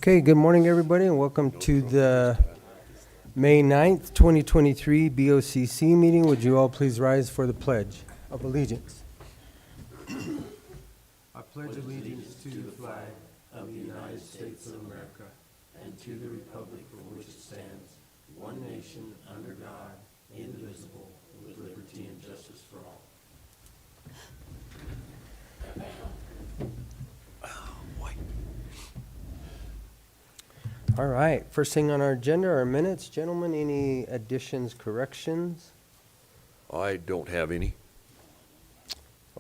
Okay, good morning, everybody, and welcome to the May 9th, 2023 BOCC meeting. Would you all please rise for the Pledge of Allegiance? I pledge allegiance to the flag of the United States of America and to the republic for which it stands, one nation, under God, indivisible, with liberty and justice for all. All right, first thing on our agenda are minutes. Gentlemen, any additions, corrections? I don't have any.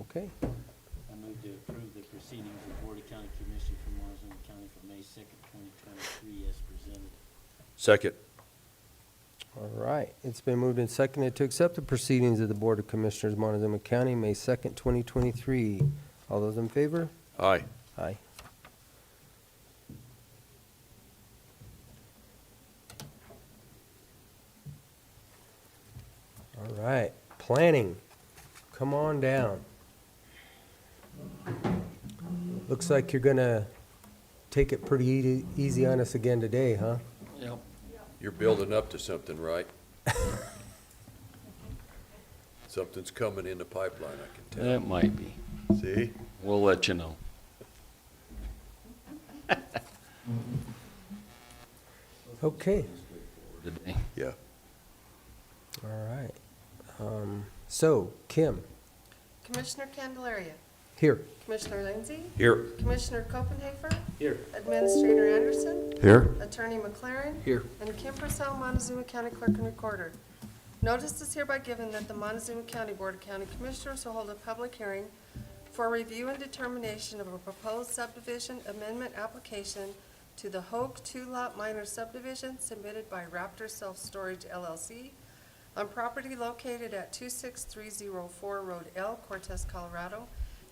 Okay, I move to approve the proceedings of the Board of County Commissioners for Montezuma County for May 2nd, 2023 as presented. Second. all right. It's been moved and seconded to accept the proceedings of the Board of Commissioners, Montezuma County, May 2nd, 2023. All those in favor? Aye. Aye. All right, planning, come on down. Looks like you're gonna take it pretty easy on us again today, huh? Yep. You're building up to something, right? Something's coming in the pipeline, I can It might be. tell. See? We'll let you know. Okay, Today. Yeah. all right. So, Kim, Commissioner Candelaria, here. Commissioner Lindsay, Here. Commissioner Copenhaver, Here. Administrator Anderson, Here. Attorney McLaren, Here. and Kim Purcell, Montezuma County Clerk and Recorder. Notice is hereby given that the Montezuma County Board of County Commissioners will hold a public hearing for review and determination of a proposed subdivision amendment application to the Hoch two-lot minor subdivision submitted by Raptor Self-Storage LLC on property located at 26304 Road L, Cortez, Colorado,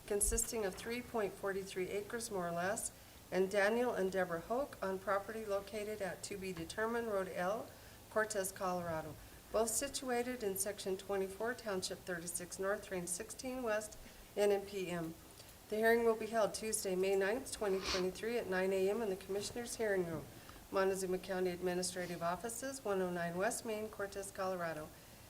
consisting of 3.43 acres more or less, and Daniel and Debbie Hoch on property located at To Be Determined Road L, Cortez, Colorado, both situated in Section 24, Township 36 North, Range 16 West, N.M.P.M. The hearing will be held Tuesday, May 9th, 2023 at 9 a.m. in the Commissioners' Hearing Room, Montezuma County Administrative Offices, 109 West Main, Cortez, Colorado.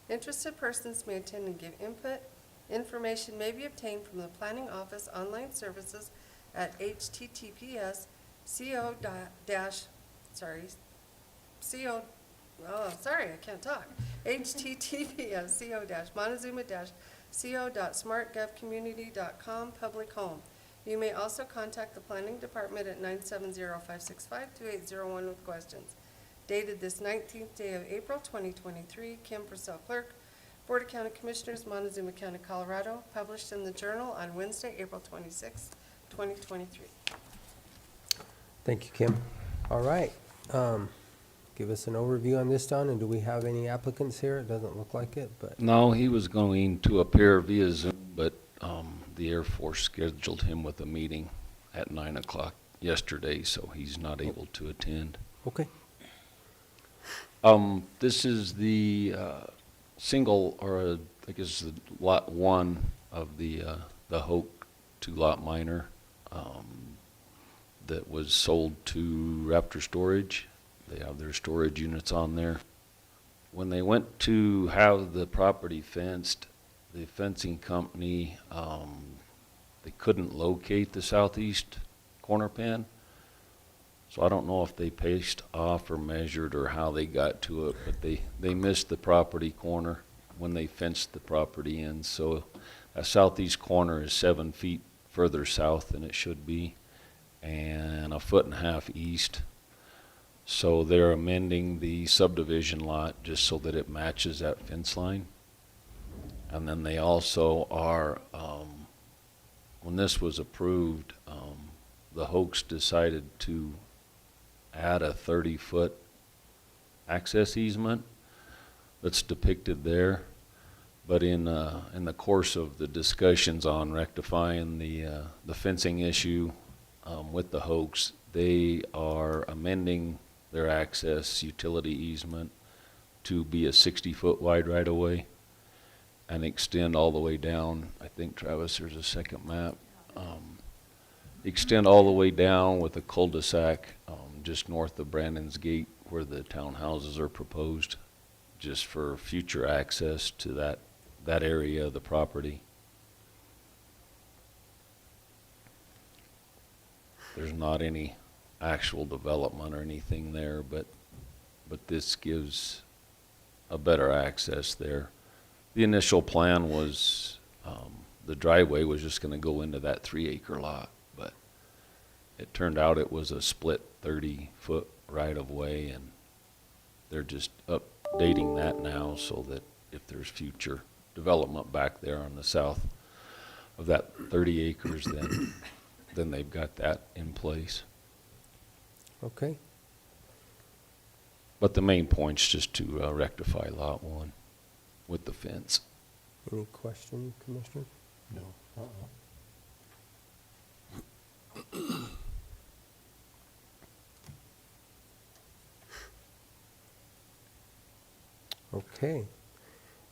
Interested persons may attend and give input. Information may be obtained from the Planning Office online services at https https://montezuma-co.smartgovcommunity.com public home. You may also contact the Planning Department at 970-565-2801 with questions. Dated this 19th day of April, 2023, Kim Purcell Clerk, Board of County Commissioners, Montezuma County, Colorado, published in the Journal on Wednesday, April 26, 2023. Thank you, Kim. All right, give us an overview on this, Don, and do we have any applicants here? It doesn't look like it, but, No, he was going to appear via Zoom, but the Air Force scheduled him with a meeting at 9 o'clock yesterday, so he's not able to attend. okay. This is the single, or I guess the lot one of the Hoch two-lot minor that was sold to Raptor Storage. They have their storage units on there. When they went to have the property fenced, the fencing company, they couldn't locate the southeast corner pin. So I don't know if they paced off or measured or how they got to it, but they missed the property corner when they fenced the property in. So that southeast corner is 7 feet further south than it should be and 1.5 feet east. So they're amending the subdivision lot just so that it matches that fence line. And then they also are, when this was approved, the Hochs decided to add a 30-foot access easement that's depicted there. But in the course of the discussions on rectifying the fencing issue with the Hochs, they are amending their access utility easement to be a 60-foot wide right-of-way and extend all the way down. I think, Travis, there's a second map. Extend all the way down with a cul-de-sac just north of Brandon's Gate where the townhouses are proposed, just for future access to that area of the property. There's not any actual development or anything there, but this gives a better access there. The initial plan was, the driveway was just gonna go into that 3-acre lot, but it turned out it was a split 30-foot right-of-way, and they're just updating that now so that if there's future development back there on the south of that 30 acres, then they've got that in place. Okay. But the main point's just to rectify Lot 1 with the fence. Any question, Commissioner? No. Okay.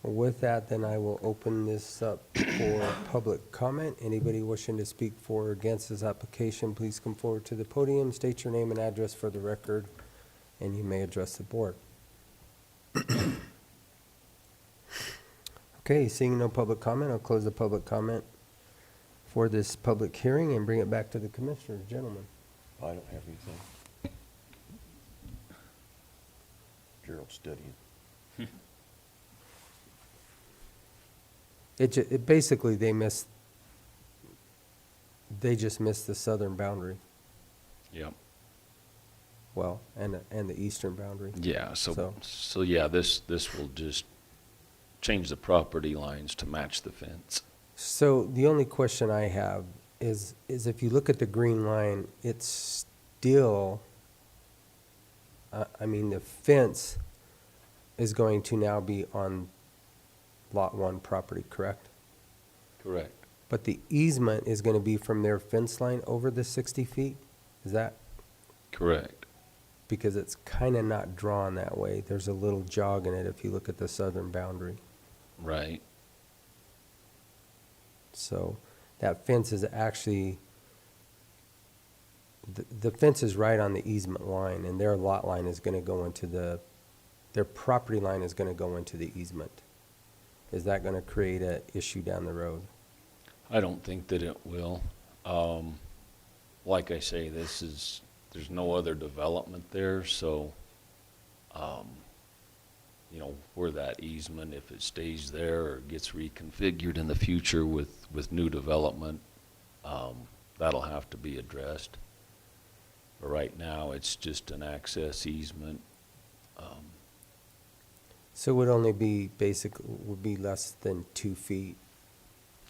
Well, with that, then I will open this up for public comment. Anybody wishing to speak for or against this application, please come forward to the podium, state your name and address for the record, and you may address the board. Okay, seeing no public comment, I'll close the public comment for this public hearing and bring it back to the commissioners. Gentlemen. I don't have anything. Gerald's studying. It basically, they just missed the southern boundary, Yep. well, and the eastern boundary. Yeah, So- so yeah, this will just change the property lines to match the fence. So the only question I have is if you look at the green line, it's still, I mean, the fence is going to now be on Lot 1 property, correct? Correct. But the easement is going to be from their fence line over the 60 feet? Is that, Correct. because it's kind of not drawn that way. There's a little jog in it if you look at the southern boundary. Right. So that fence is actually, the fence is right on the easement line, and their lot line is going to go into their property line is going to go into the easement. Is that going to create an issue down the road? I don't think that it will. Like I say, there's no other development there, so, where that easement, if it stays there or gets reconfigured in the future with new development, that'll have to be addressed. But right now, it's just an access easement. So it would only be would be less than 2 feet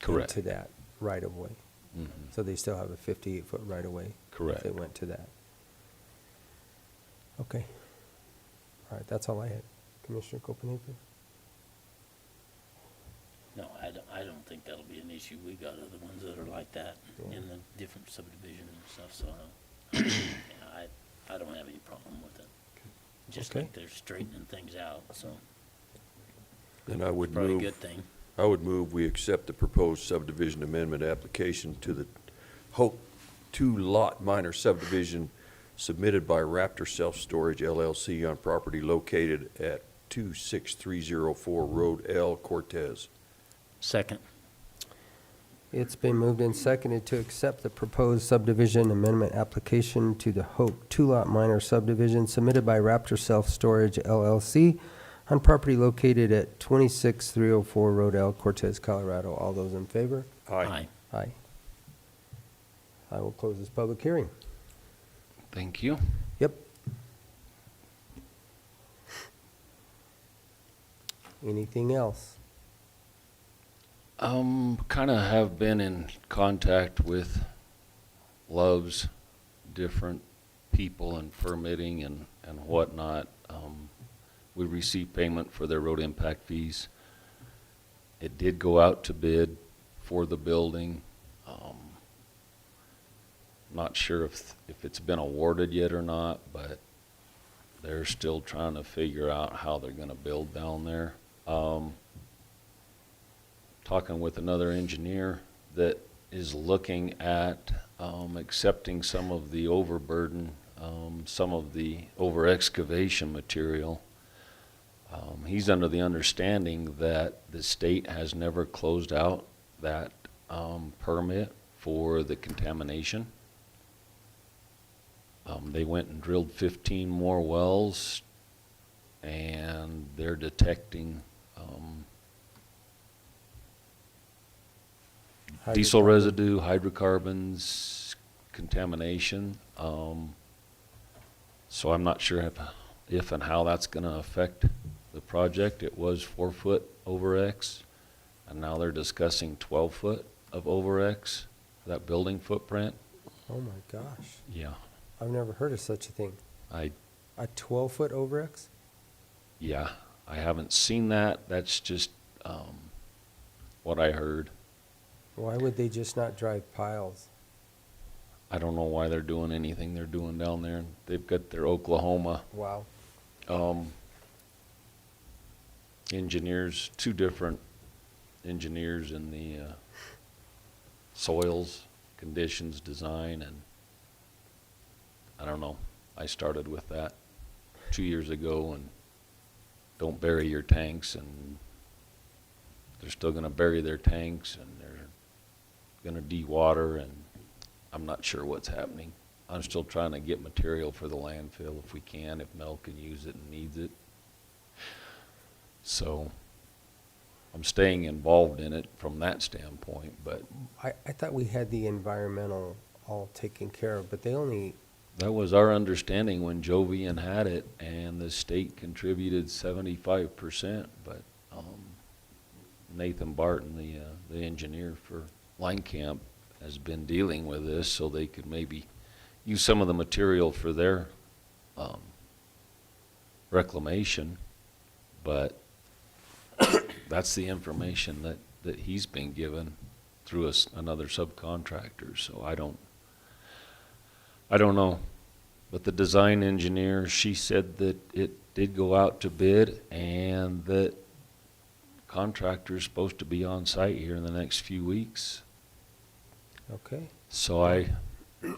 Correct. into that right of way. Mhm. So they still have a 58-foot right of way. Correct. If they went to that. Okay. All right, that's all I had. Commissioner Copenhagen? No, I don't think that'll be an issue. We got other ones that are like that Yeah. in the different subdivision and stuff, so, yeah, I don't have any problem with it. Just Okay. like they're straightening things out, so Then I would probably a move, good thing. I would move we accept the proposed subdivision amendment application to the Hoch 2 Lot Minor Subdivision submitted by Raptor Self-Storage LLC on property located at 26304 Road L, Cortez. Second. It's been moved and seconded to accept the proposed subdivision amendment application to the Hope 2-lot minor subdivision submitted by Raptor Self-Storage LLC on property located at 26304 Road L, Cortez, Colorado. All those in favor? Aye. Aye. I will close this public hearing. Thank you. Yep. Anything else? Kind of have been in contact with Love's, different people and permitting and whatnot. We received payment for their road impact fees. It did go out to bid for the building. Not sure if it's been awarded yet or not, but they're still trying to figure out how they're gonna build down there. Talking with another engineer that is looking at accepting some of the overburden some of the over excavation material. He's under the understanding that the state has never closed out that permit for the contamination. They went and drilled 15 more wells, and they're detecting diesel residue, hydrocarbons, contamination. So I'm not sure if and how that's going to affect the project. It was 4 foot over X, and now they're discussing 12 foot of over X, that building footprint. Oh my gosh. Yeah, I've never heard of such a thing. I A 12-foot over X? I haven't seen that. That's just what I heard. Why would they just not drive piles? I don't know why they're doing anything they're doing down there. They've got their Oklahoma Wow. engineers, 2 different engineers in the soils, conditions, design, and I don't know. I started with that 2 years ago, and don't bury your tanks, and they're still going to bury their tanks, and they're going to de-water, and I'm not sure what's happening. I'm still trying to get material for the landfill if we can, if Mel can use it and needs it. So I'm staying involved in it from that standpoint, but I thought we had the environmental all taken care of, but they only, that was our understanding when Jovian had it, and the state contributed 75%, but Nathan Barton, the engineer for Line Camp, has been dealing with this so they could maybe use some of the material for their reclamation, but that's the information that he's been given through another subcontractor, so I don't know. But the design engineer, she said that it did go out to bid, and that contractor's supposed to be on site here in the next few weeks. okay. So I That's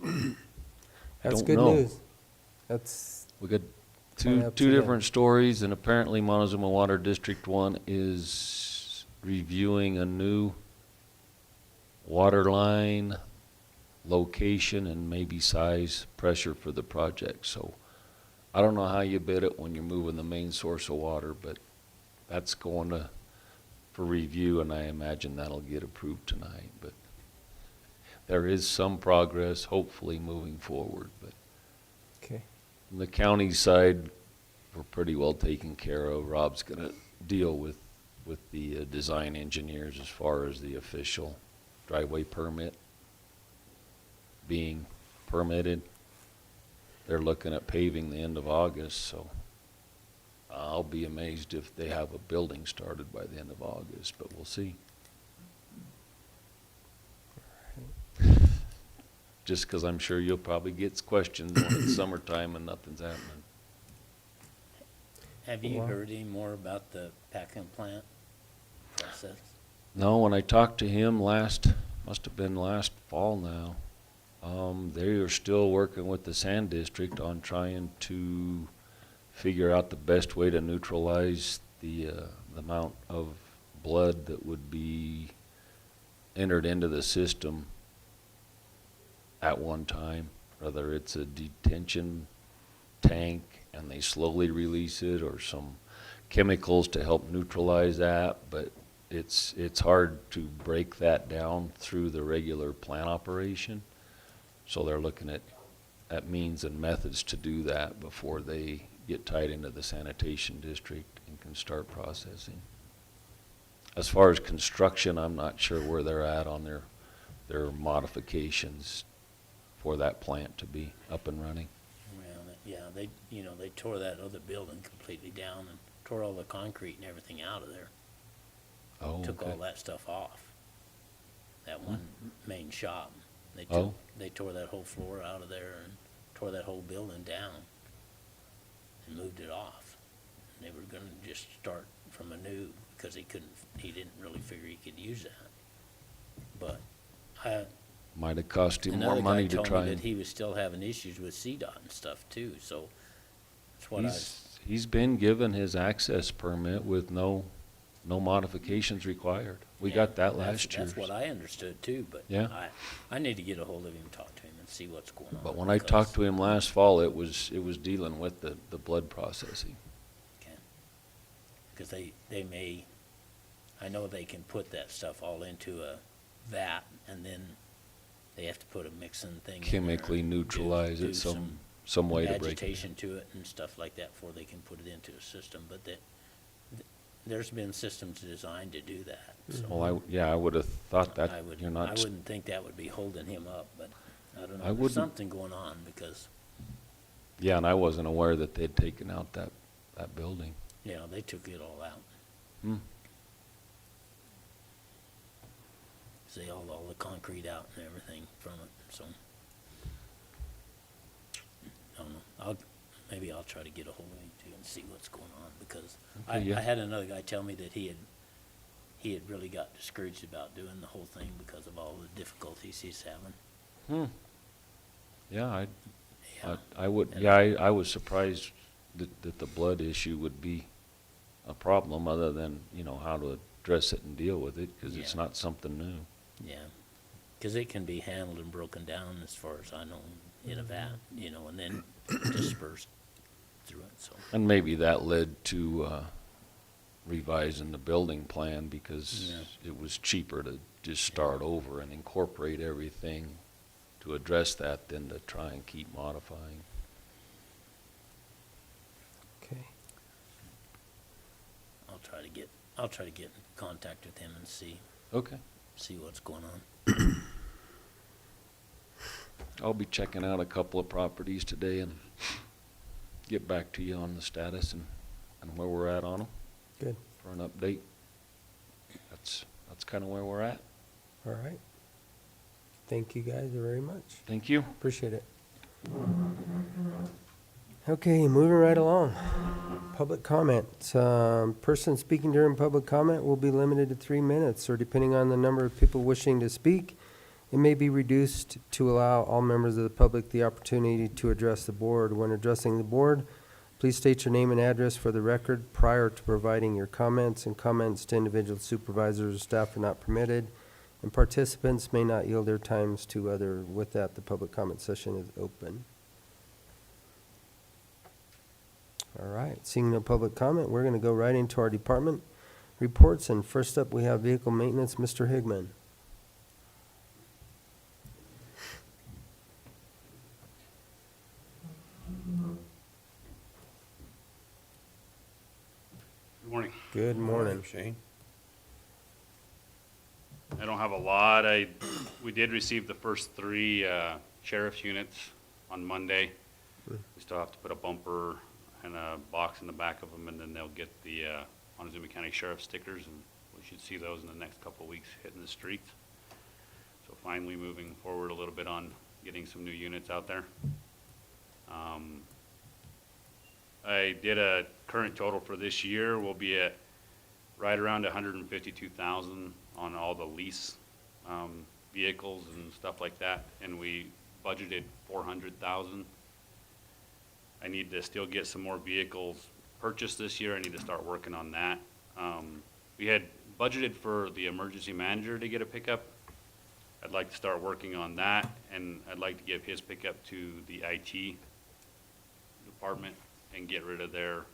don't good know. news. That's, We got Kinda up two to them. different stories, and apparently Montezuma Water District 1 is reviewing a new water line location and maybe size pressure for the project. So I don't know how you bid it when you're moving the main source of water, but that's going for review, and I imagine that'll get approved tonight. But there is some progress, hopefully, moving forward. But okay. on the county side, we're pretty well taken care of. Rob's gonna deal with the design engineers as far as the official driveway permit being permitted. They're looking at paving the end of August, so I'll be amazed if they have a building started by the end of August, but we'll see. Just 'cause I'm sure you'll probably get questions when it's summertime and nothing's happening. Have you Wow. heard any more about the packing plant process? No, when I talked to him must have been last fall now, they are still working with the Sand District on trying to figure out the best way to neutralize the amount of blood that would be entered into the system at one time, whether it's a detention tank and they slowly release it, or some chemicals to help neutralize that, but it's hard to break that down through the regular plant operation. So they're looking at means and methods to do that before they get tied into the sanitation district and can start processing. As far as construction, I'm not sure where they're at on their modifications for that plant to be up and running. Well, yeah, they tore that other building completely down and tore all the concrete and everything out of there. Oh, Took okay. all that stuff off. That one main shop. Oh. They tore that whole floor out of there and tore that whole building down and moved it off. And they were gonna just start from anew because he didn't really figure he could use that. But Might have cost him more Another guy money to told try me that and. he was still having issues with CDOT and stuff too, so that's what He's been given his access permit with no modifications required. We yeah, got that that's- last year. That's what I understood too, but Yeah. I need to get a hold of him, talk to him and see what's going on. But when I talked to him last fall, it was dealing with the blood processing. Because they may, I know they can put that stuff all into a vat and then they have to put a mixing thing in there, Chemically neutralize do it some way to break it. agitation to it and stuff like that before they can put it into a system, but there's been systems designed to do that, so. Well, I would have thought that I you're not. wouldn't think that would be holding him up, but I don't know, I there's wouldn't- something going on because, Yeah, and I wasn't aware that they'd taken out that building. you know, they took it all out. Hmm. They hauled all the concrete out and everything from it, so. I don't know, maybe I'll try to get a hold of him too and see what's going on, because I Okay, yeah. had another guy tell me that he had really got discouraged about doing the whole thing because of all the difficulties he's having. Yeah, Yeah. I would, And- yeah, I was surprised that the blood issue would be a problem, other than, how to address it and deal with it, because it's Yeah. not something new. Yeah, because it can be handled and broken down, as far as I know, in a vat, and then dispersed through it, so. And maybe that led to revising the building plan, because Yeah. it was cheaper to just start over and incorporate everything to address that than to try and keep modifying. Okay. I'll try to get in contact with him and see Okay. what's going on. I'll be checking out a couple of properties today and get back to you on the status and where we're at on them Good. for an update. That's kind of where we're at. All right. Thank you guys very much. Thank you. Appreciate it. Okay, moving right along. Public comment. Person speaking during public comment will be limited to 3 minutes, or depending on the number of people wishing to speak, it may be reduced to allow all members of the public the opportunity to address the board. When addressing the board, please state your name and address for the record prior to providing your comments, and comments to individual supervisors or staff are not permitted, and participants may not yield their times to other. With that, the public comment session is open. All right, seeing no public comment, we're going to go right into our department reports, and first up, we have vehicle maintenance, Mr. Higman. Good morning. Good morning. Shane? I don't have a lot. We did receive the first 3 sheriff's units on Monday. We still have to put a bumper and a box in the back of them, and then they'll get the Montezuma County Sheriff stickers, and we should see those in the next couple of weeks hitting the streets. So finally moving forward a little bit on getting some new units out there. I did a current total for this year. We'll be at right around 152,000 on all the lease vehicles and stuff like that, and we budgeted 400,000. I need to still get some more vehicles purchased this year. I need to start working on that. We had budgeted for the emergency manager to get a pickup. I'd like to start working on that, and I'd like to give his pickup to the IT department and get rid of their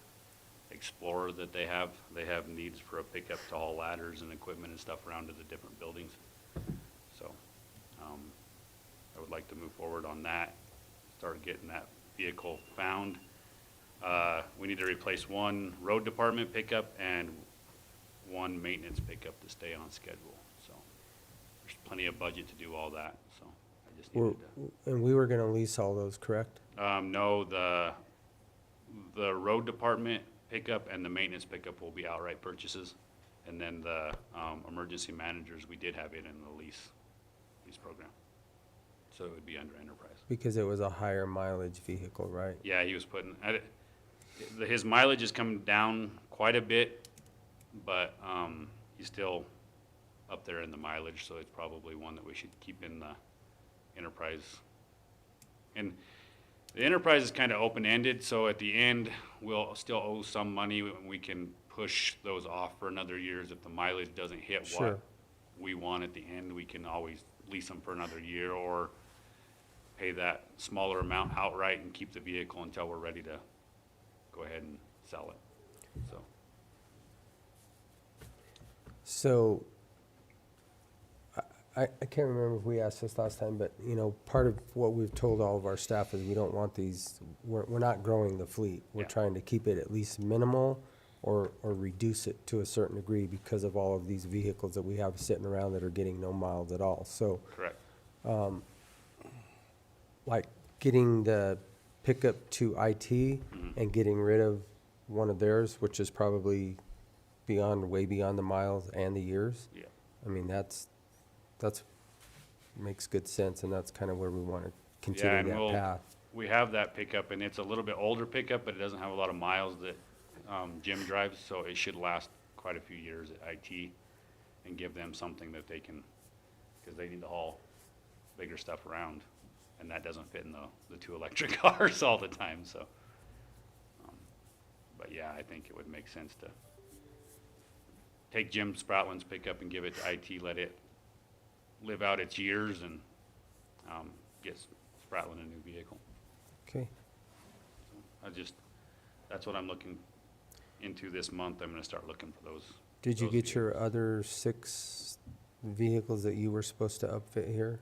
Explorer that they have. They have needs for a pickup to haul ladders and equipment and stuff around to the different buildings. So, I would like to move forward on that, start getting that vehicle found. We need to replace 1 road department pickup and 1 maintenance pickup to stay on schedule. So, there's plenty of budget to do all that, so I just needed to. And we were going to lease all those, correct? No, the road department pickup and the maintenance pickup will be outright purchases. And then the emergency managers, we did have it in the lease program. So it would be under enterprise. Because it was a higher mileage vehicle, right? Yeah, he was putting, his mileage has come down quite a bit, but he's still up there in the mileage, so it's probably one that we should keep in enterprise. And the enterprise is kind of open-ended, so at the end, we'll still owe some money. We can push those off for another years. If the mileage doesn't hit Sure. what we want at the end, we can always lease them for another year or pay that smaller amount outright and keep the vehicle until we're ready to go ahead and sell it, so. So, I can't remember if we asked this last time, but, you know, part of what we've told all of our staff is we don't want these, we're not growing the fleet. We're Yeah. trying to keep it at least minimal or reduce it to a certain degree because of all of these vehicles that we have sitting around that are getting no miles at all. So, Correct. like getting the pickup to IT and getting rid of one of theirs, which is probably way beyond the miles and the years. Yeah. I mean, that's makes good sense, and that's kind of where we want to Yeah, continue and that path. we have that pickup, and it's a little bit older pickup, but it doesn't have a lot of miles that Jim drives, so it should last quite a few years at IT and give them something that they can, because they need to haul bigger stuff around, and that doesn't fit in the two electric cars all the time, so. But yeah, I think it would make sense to take Jim Spratlin's pickup and give it to IT, let it live out its years, and get Spratlin a new vehicle. Okay, That's what I'm looking into this month. I'm gonna start looking for those. did you those get your other 6 vehicles that you were supposed to upfit here?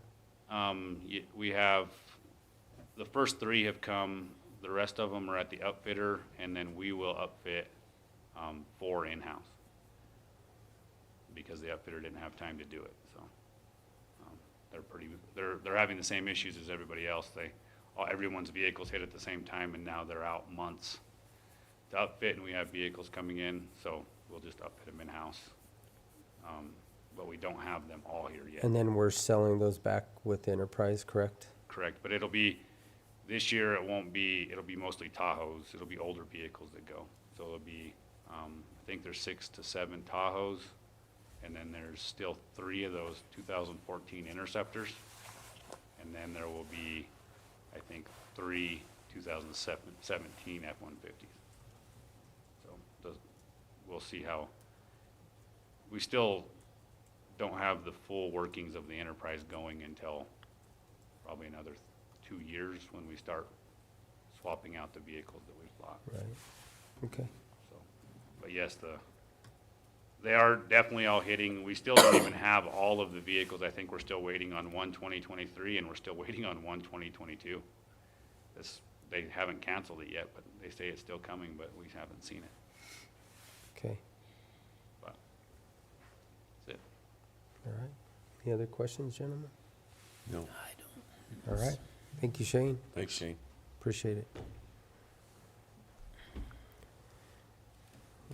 We have, the first 3 have come, the rest of them are at the upfitter, and then we will upfit 4 in-house. Because the upfitter didn't have time to do it, so. They're having the same issues as everybody else. Everyone's vehicles hit at the same time, and now they're out months to upfit, and we have vehicles coming in, so we'll just upfit them in-house. But we don't have them all here yet. And then we're selling those back with Enterprise, correct? Correct, but this year it'll be mostly Tahoes. It'll be older vehicles that go. So it'll be, I think there's 6 to 7 Tahoes, and then there's still 3 of those 2014 Interceptors. And then there will be, I think, 3 2017 F-150s. So we'll see how, we still don't have the full workings of the Enterprise going until probably another 2 years when we start swapping out the vehicles that we've bought. Right, okay. So, but yes, they are definitely all hitting. We still don't even have all of the vehicles. I think we're still waiting on one 2023, and we're still waiting on one 2022. They haven't canceled it yet, but they say it's still coming, but we haven't seen it. Okay, But that's it. all right. Any other questions, gentlemen? No. I don't. All right, thank you, Shane. Thanks, Shane. Appreciate it.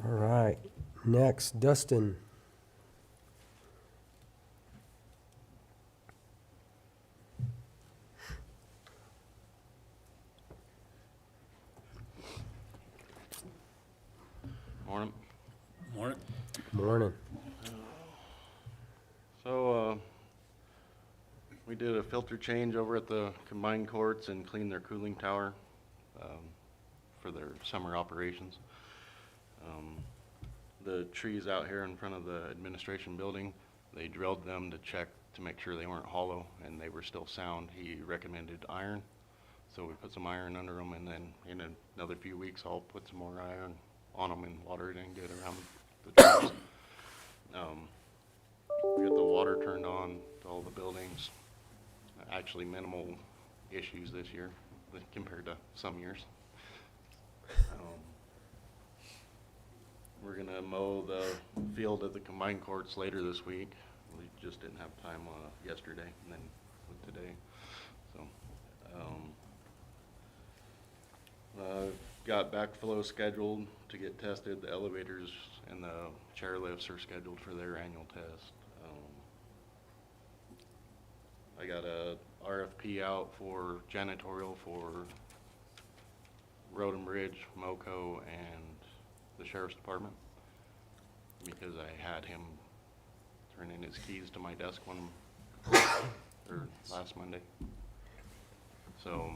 All right, next, Dustin. Morning. Morning. Morning. So, we did a filter change over at the combined courts and cleaned their cooling tower for their summer operations. The trees out here in front of the administration building, they drilled them to check to make sure they weren't hollow and they were still sound. He recommended iron, so we put some iron under them, and then in another few weeks I'll put some more iron on them and water it in good around the trees. We got the water turned on to all the buildings. Actually minimal issues this year compared to some years. We're gonna mow the field at the combined courts later this week. We just didn't have time yesterday and then with today. So, got backflow scheduled to get tested. The elevators and the chairlifts are scheduled for their annual test. I got a RFP out for janitorial for Road and Bridge, MoCo, and the Sheriff's Department, because I had him turn in his keys to my desk or last Monday. So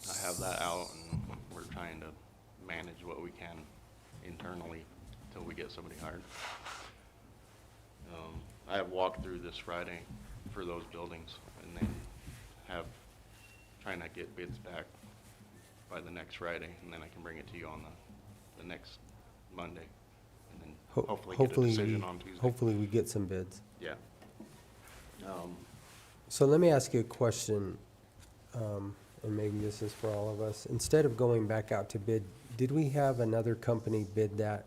I have that out, and we're trying to manage what we can internally until we get somebody hired. I have walked through this Friday for those buildings, and then trying to get bids back by the next Friday, and then I can bring it to you on the next Monday, and then hopefully get a decision on Tuesday. Hopefully we get some bids. Yeah. So let me ask you a question, and maybe this is for all of us. Instead of going back out to bid, did we have another company bid that?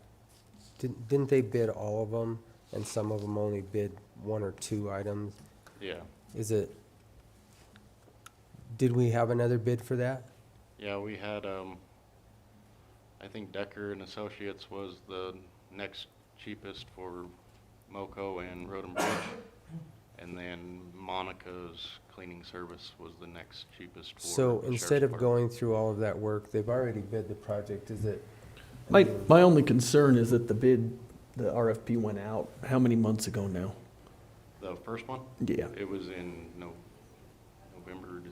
Didn't they bid all of them, and some of them only bid one or two items? Yeah. Did we have another bid for that? Yeah, we had, I think Decker and Associates was the next cheapest for Moco and Road and Bridge. And then Monica's cleaning service was the next cheapest for So the Sheriff's instead of Department. going through all of that work, they've already bid the project, is it? My only concern is that the RFP went out, how many months ago now? The first one? Yeah. It was in November,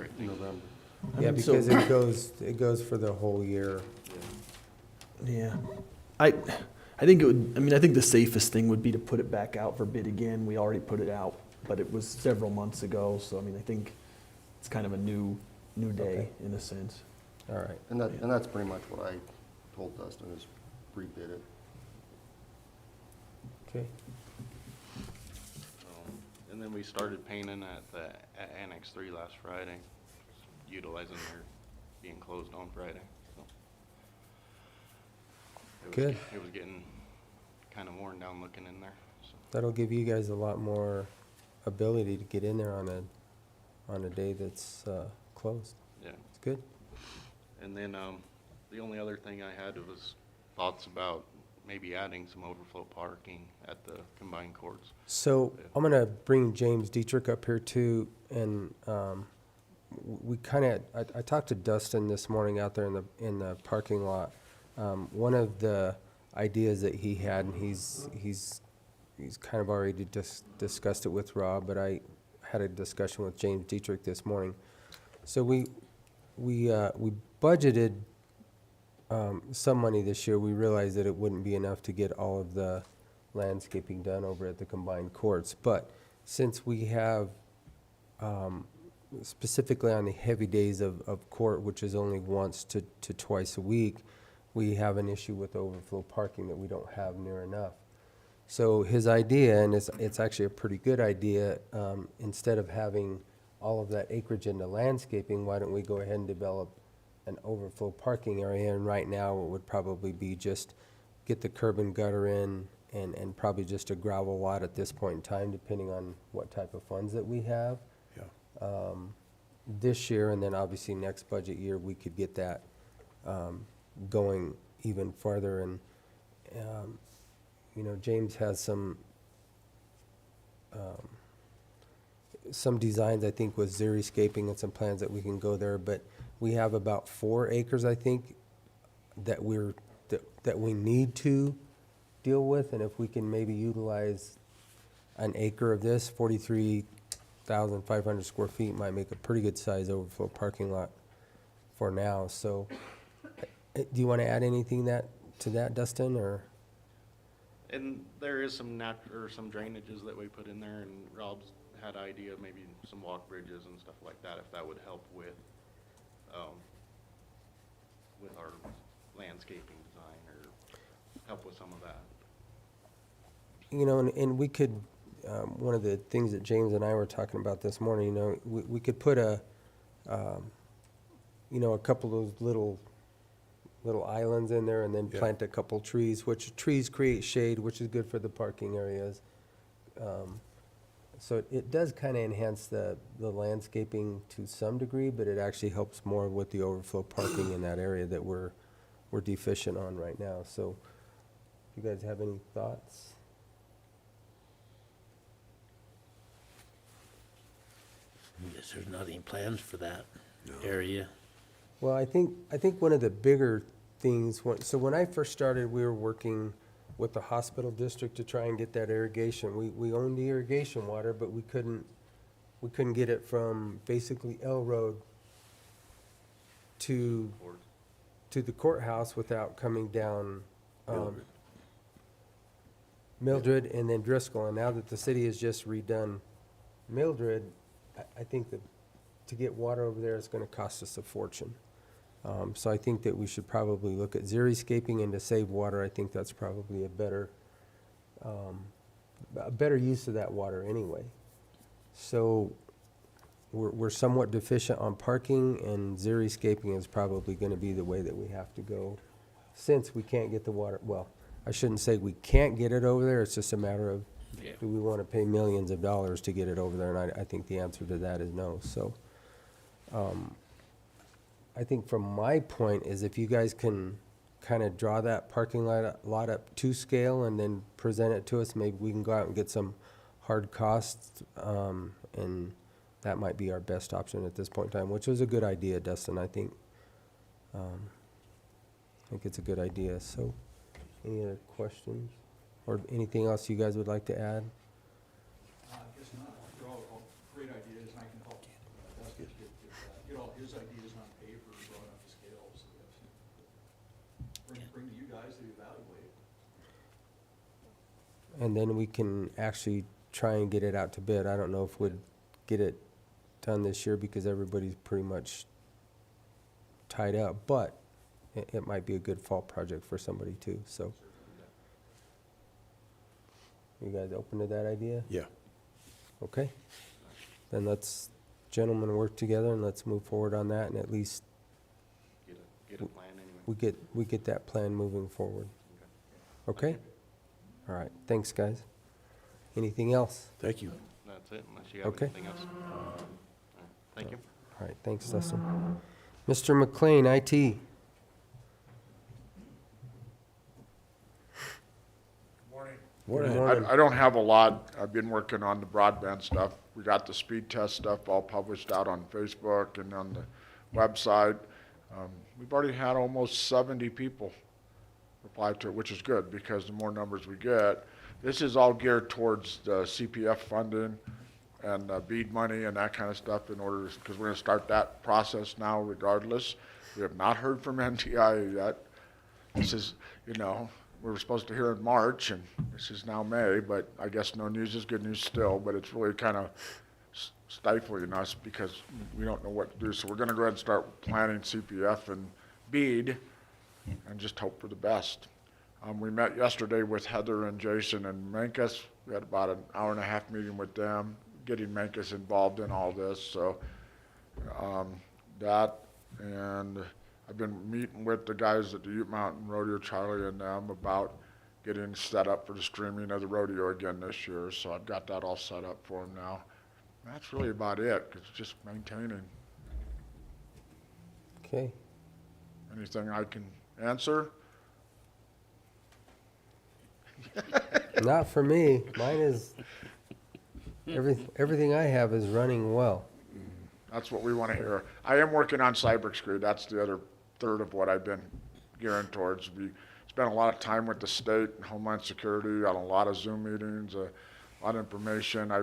I think. November. I Yeah, mean, so- because it goes for the whole year. Yeah. I think I think the safest thing would be to put it back out for bid again. We already put it out, but it was several months ago, so I mean, I think it's kind of a new day Okay. in a sense. All right. And that's pretty much what I told Dustin, is rebid it. Okay. And then we started painting at Annex 3 last Friday, utilizing their being closed on Friday. So Good. It was getting kind of worn down looking in there. So. That'll give you guys a lot more ability to get in there on a day that's closed. Yeah. It's good. And then the only other thing I had was thoughts about maybe adding some overflow parking at the combined courts. So I'm gonna bring James Dietrich up here too, and we I talked to Dustin this morning out there in the parking lot. One of the ideas that he had, and he's kind of already discussed it with Rob, but I had a discussion with James Dietrich this morning. So we budgeted some money this year. We realized that it wouldn't be enough to get all of the landscaping done over at the combined courts. But since we have, specifically on the heavy days of court, which is only once to twice a week, we have an issue with overflow parking that we don't have near enough. So his idea, and it's actually a pretty good idea, instead of having all of that acreage into landscaping, why don't we go ahead and develop an overflow parking area? And right now, it would probably be just get the curb and gutter in, and probably just a gravel lot at this point in time, depending on what type of funds that we have. Yeah. This year, and then obviously next budget year, we could get that going even farther. And James has some designs, I think, with xeriscaping and some plans that we can go there. But we have about 4 acres, I think, that we need to deal with. And if we can maybe utilize an acre of this, 43,500 square feet, might make a pretty good size overflow parking lot for now. So do you want to add anything to that, Dustin, or? And there is some some drainages that we put in there, and Rob's had idea of maybe some walk bridges and stuff like that, if that would help with our landscaping design, or help with some of that. And we could, one of the things that James and I were talking about this morning, we could put a couple of those little islands in there, and then plant a couple trees, which trees create shade, which is good for the parking areas. So it does kind of enhance the landscaping to some degree, but it actually helps more with the overflow parking in that area that we're deficient on right now. So you guys have any thoughts? I guess there's not any plans for that area. Well, I think one of the bigger things, so when I first started, we were working with the hospital district to try and get that irrigation. We owned the irrigation water, but we couldn't we couldn't get it from basically L Road to the courthouse without coming down, Mildred and then Driscoll. And now that the city has just redone Mildred, I think that to get water over there is gonna cost us a fortune. So I think that we should probably look at xeriscaping, and to save water, I think that's probably a better use of that water anyway. So we're somewhat deficient on parking, and xeriscaping is probably gonna be the way that we have to go, since we can't get the water, well, I shouldn't say we can't get it over there, it's just a matter of, Yeah. do we wanna pay millions of dollars to get it over there? And I think the answer to that is no, so. I think from my point is if you guys can kind of draw that parking lot up to scale and then present it to us, maybe we can go out and get some hard costs, and that might be our best option at this point in time, which was a good idea, Dustin, I think. I think it's a good idea, so, any other questions? Or anything else you guys would like to add? I guess not. They're all great ideas, and I can help Dustin get all his ideas on paper and draw it up to scale, so bring to you guys to evaluate. And then we can actually try and get it out to bid. I don't know if we'd get it done this year because everybody's pretty much tied up, but it might be a good fall project for somebody too, so. You guys open to that idea? Yeah. Okay. Then let's, gentlemen, work together and let's move forward on that, and at least Get a plan anyway. we get that plan moving forward. Okay? All right, thanks, guys. Anything else? Thank you. That's it, unless you have Okay. anything else. All right, thank you. All right, thanks, Dustin. Mr. McLean, IT. Good morning. I don't have a lot. I've been working on the broadband stuff. We got the speed test stuff all published out on Facebook and on the website. We've already had almost 70 people reply to it, which is good because the more numbers we get, this is all geared towards the CPF funding and BEAD money and that kind of stuff in order, because we're going to start that process now regardless. We have not heard from NTIA yet. This is, we were supposed to hear in March, and this is now May, but I guess no news is good news still, but it's really kind of stifling us because we don't know what to do. So we're going to go ahead and start planning CPF and BEAD and just hope for the best. We met yesterday with Heather and Jason and Mankus. We had about an hour-and-a-half meeting with them, getting Mankus involved in all this. So that, and I've been meeting with the guys at the Ute Mountain Rodeo, Charlie and them, about getting set up for the streaming of the rodeo again this year. So I've got that all set up for them now. That's really about it. It's just maintaining. Okay. Anything I can answer? Not for me. Mine is, everything I have is running well. That's what we want to hear. I am working on cybersecurity. That's the other third of what I've been gearing towards. We spent a lot of time with the state and Homeland Security on a lot of Zoom meetings, a lot of information. I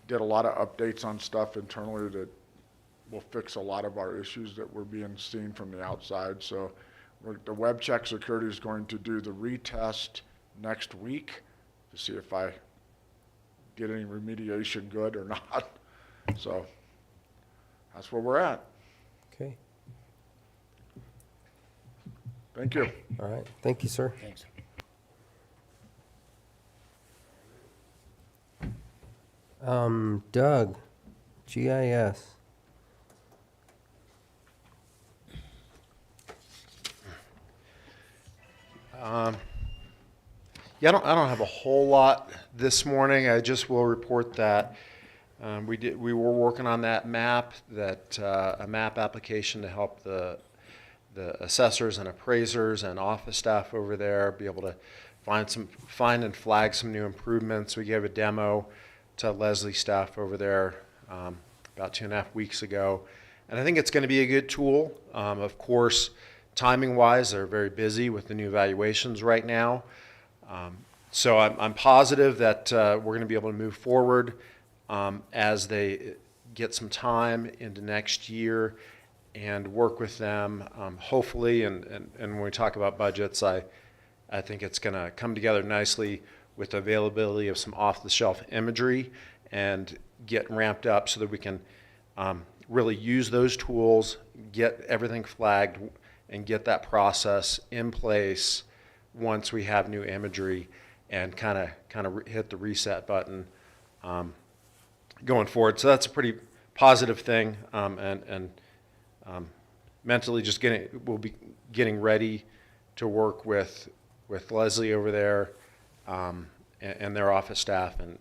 did a lot of updates on stuff internally that will fix a lot of our issues that were being seen from the outside. So the web check security is going to do the retest next week to see if I get any remediation good or not. So that's where we're at. Okay. Thank you. All right. Thank you, sir. Thanks. Doug, GIS. Yeah, I don't have a whole lot this morning. I just will report that we were working on that map, a map application to help the assessors and appraisers and office staff over there be able to find and flag some new improvements. We gave a demo to Leslie staff over there about 2.5 weeks ago, and I think it's going to be a good tool. Of course, timing-wise, they're very busy with the new evaluations right now. So I'm positive that we're going to be able to move forward. as they get some time into next year and work with them, hopefully, and when we talk about budgets, I think it's going to come together nicely with the availability of some off-the-shelf imagery and get ramped up so that we can really use those tools, get everything flagged, and get that process in place once we have new imagery, and kind of hit the reset button going forward. So that's a pretty positive thing, and mentally just we'll be getting ready to work with Leslie over there and their office staff, and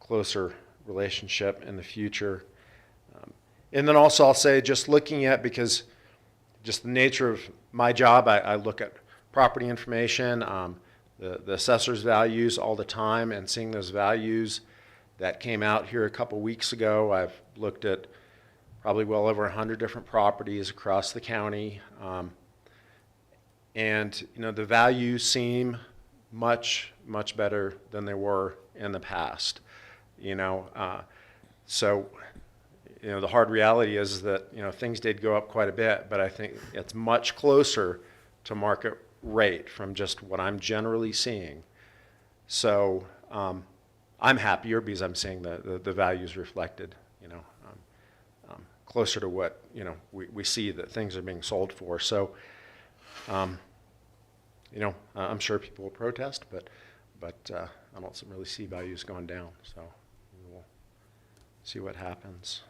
closer relationship in the future. And then also I'll say, just looking at, because just the nature of my job, I look at property information, the assessor's values all the time, and seeing those values that came out here a couple weeks ago. I've looked at probably well over 100 different properties across the county. And the values seem much better than they were in the past. So the hard reality is that things did go up quite a bit, but I think it's much closer to market rate from just what I'm generally seeing. So I'm happier because I'm seeing the values reflected, closer to what we see that things are being sold for. So I'm sure people will protest, but I don't really see values going down. So we'll see what happens.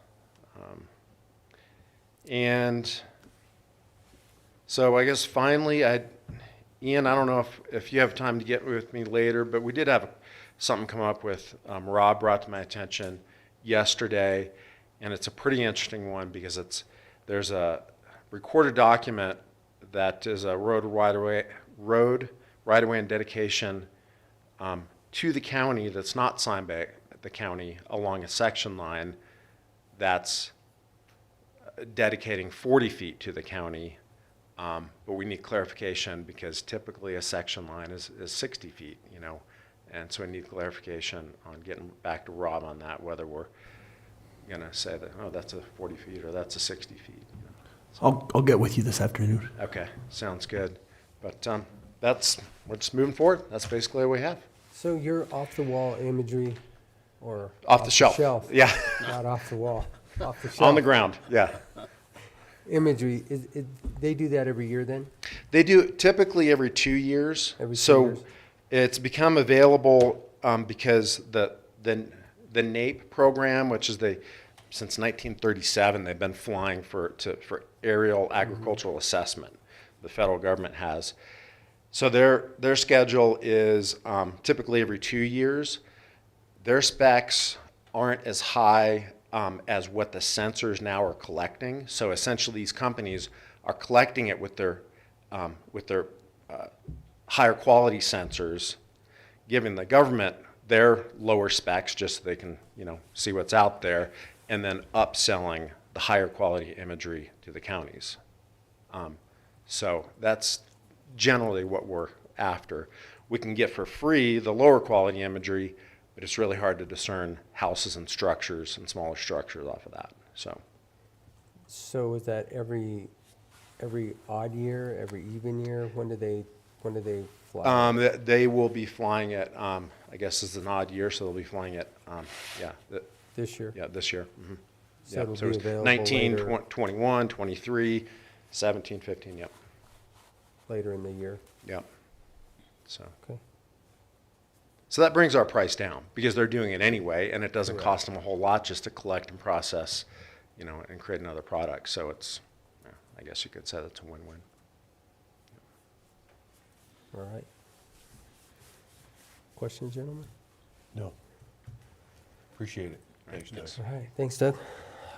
And so I guess finally, Ian, I don't know if you have time to get with me later, but we did have something come up with Rob brought to my attention yesterday, and it's a pretty interesting one because there's a recorded document that is a road right-of-way and dedication to the county that's not signed by the county along a section line that's dedicating 40 feet to the county, but we need clarification because typically a section line is 60 feet, and so we need clarification on getting back to Rob on that, whether we're going to say that, oh, that's a 40 feet or that's a 60 feet. I'll get with you this afternoon. Okay, sounds good. But we're just moving forward. That's basically what we have. So you're off-the-wall imagery, or? Off the shelf. Yeah. Not off the wall, off the shelf. On the ground, yeah. Imagery, they do that every year then? They do typically every 2 years. Every 2 so years. It's become available because the N.M.P.M program, which is since 1937, they've been flying for aerial agricultural assessment. The federal government has. So their schedule is typically every 2 years. Their specs aren't as high as what the sensors now are collecting. So essentially, these companies are collecting it with their higher quality sensors, giving the government their lower specs just so they can see what's out there, and then upselling the higher quality imagery to the counties. So that's generally what we're after. We can get for free the lower quality imagery, but it's really hard to discern houses and structures and smaller structures off of that. So is that every odd year, every even year? When do they fly? They will be flying it, I guess it's an odd year, so they'll be flying it, This year? yeah, this year. Mm-hmm. So Yeah, it'll so be it's available 19, later. 21, 23, 17, 15, yep. Later in the year? Yep. So. Okay. So that brings our price down because they're doing it anyway, and it doesn't Correct. cost them a whole lot just to collect and process, and create another product. So it's, I guess you could say that's a win-win. All right. Questions, gentlemen? No. Appreciate it. Thanks, Doug. All right, thanks, Doug.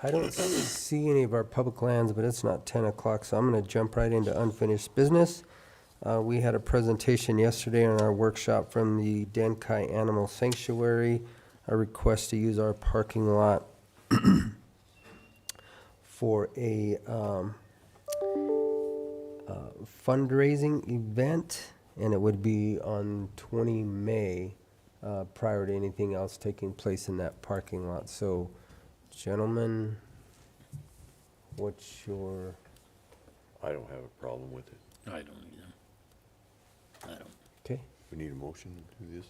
I don't see any of our public lands, but it's not 10 o'clock, so I'm going to jump right into unfinished business. We had a presentation yesterday in our workshop from the Denkai Animal Sanctuary, a request to use our parking lot for a fundraising event, and it would be on 20 May prior to anything else taking place in that parking lot. So, gentlemen, what's your, I don't have a problem with it. I don't either. I don't. okay? We need a motion to do this?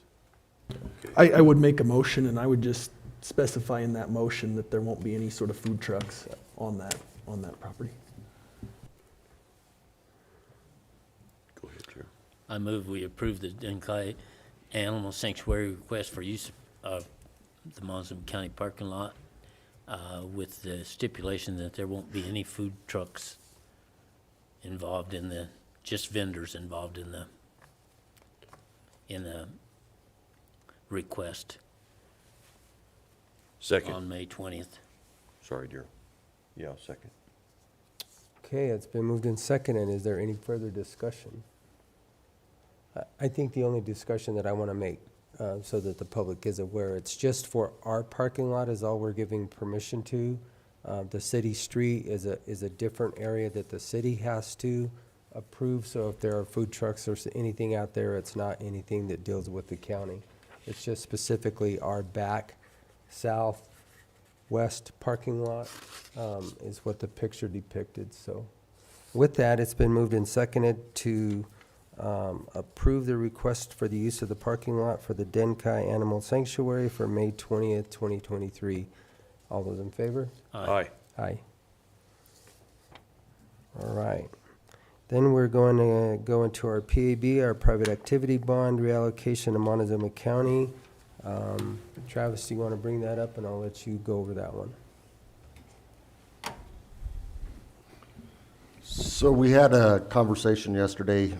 I would make a motion, and I would just specify in that motion that there won't be any sort of food trucks on that property. Go ahead, Chair. I move we approve the Denkai Animal Sanctuary request for use of the Montezuma County parking lot with the stipulation that there won't be any food trucks involved in just vendors involved in the request Second. on May 20th. Sorry, dear. Yeah, second. Okay, it's been moved in second, and is there any further discussion? I think the only discussion that I want to make, so that the public is aware, it's just for our parking lot is all we're giving permission to. The city street is a different area that the city has to approve, so if there are food trucks or anything out there, it's not anything that deals with the county. It's just specifically our back southwest parking lot is what the picture depicted. So with that, it's been moved and seconded to approve the request for the use of the parking lot for the Denkai Animal Sanctuary for May 20th, 2023. All those in favor? Aye. Aye. All right. Then we're going to go into our PAB, our private activity bond reallocation to Montezuma County. Travis, do you want to bring that up, and I'll let you go over that one. So we had a conversation yesterday.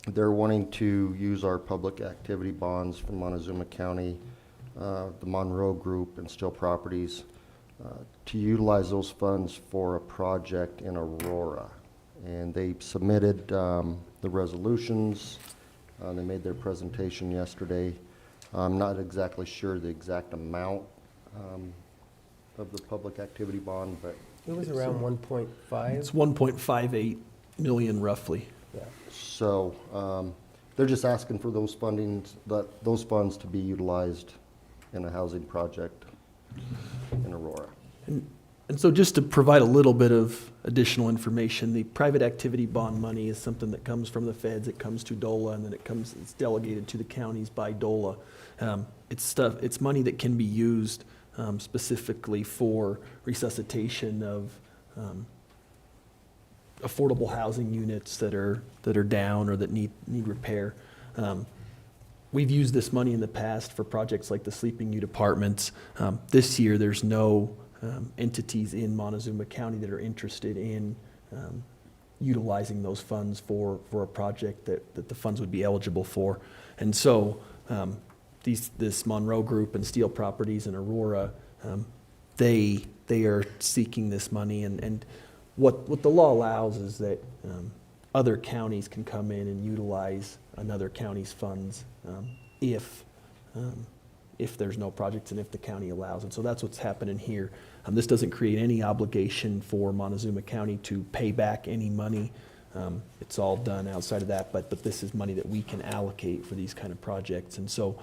They're wanting to use our public activity bonds from Montezuma County, the Monroe Group and Still Properties, to utilize those funds for a project in Aurora. And they submitted the resolutions. They made their presentation yesterday. I'm not exactly sure the exact amount of the public activity bond, but It was around 1.5. It's 1.58 million roughly. Yeah. so they're just asking for those those funds to be utilized in a housing project in Aurora. And so just to provide a little bit of additional information, the private activity bond money is something that comes from the feds, it comes to DOLA, and then it's delegated to the counties by DOLA. It's money that can be used specifically for resuscitation of affordable housing units that are down or that need repair. We've used this money in the past for projects like the sleeping ute apartments. This year, there's no entities in Montezuma County that are interested in utilizing those funds for a project that the funds would be eligible for. And so this Monroe Group and Steel Properties in Aurora, they are seeking this money. And what the law allows is that other counties can come in and utilize another county's funds if there's no projects and if the county allows. And so that's what's happening here. This doesn't create any obligation for Montezuma County to pay back any money. It's all done outside of that, but this is money that we can allocate for these kind of projects. And so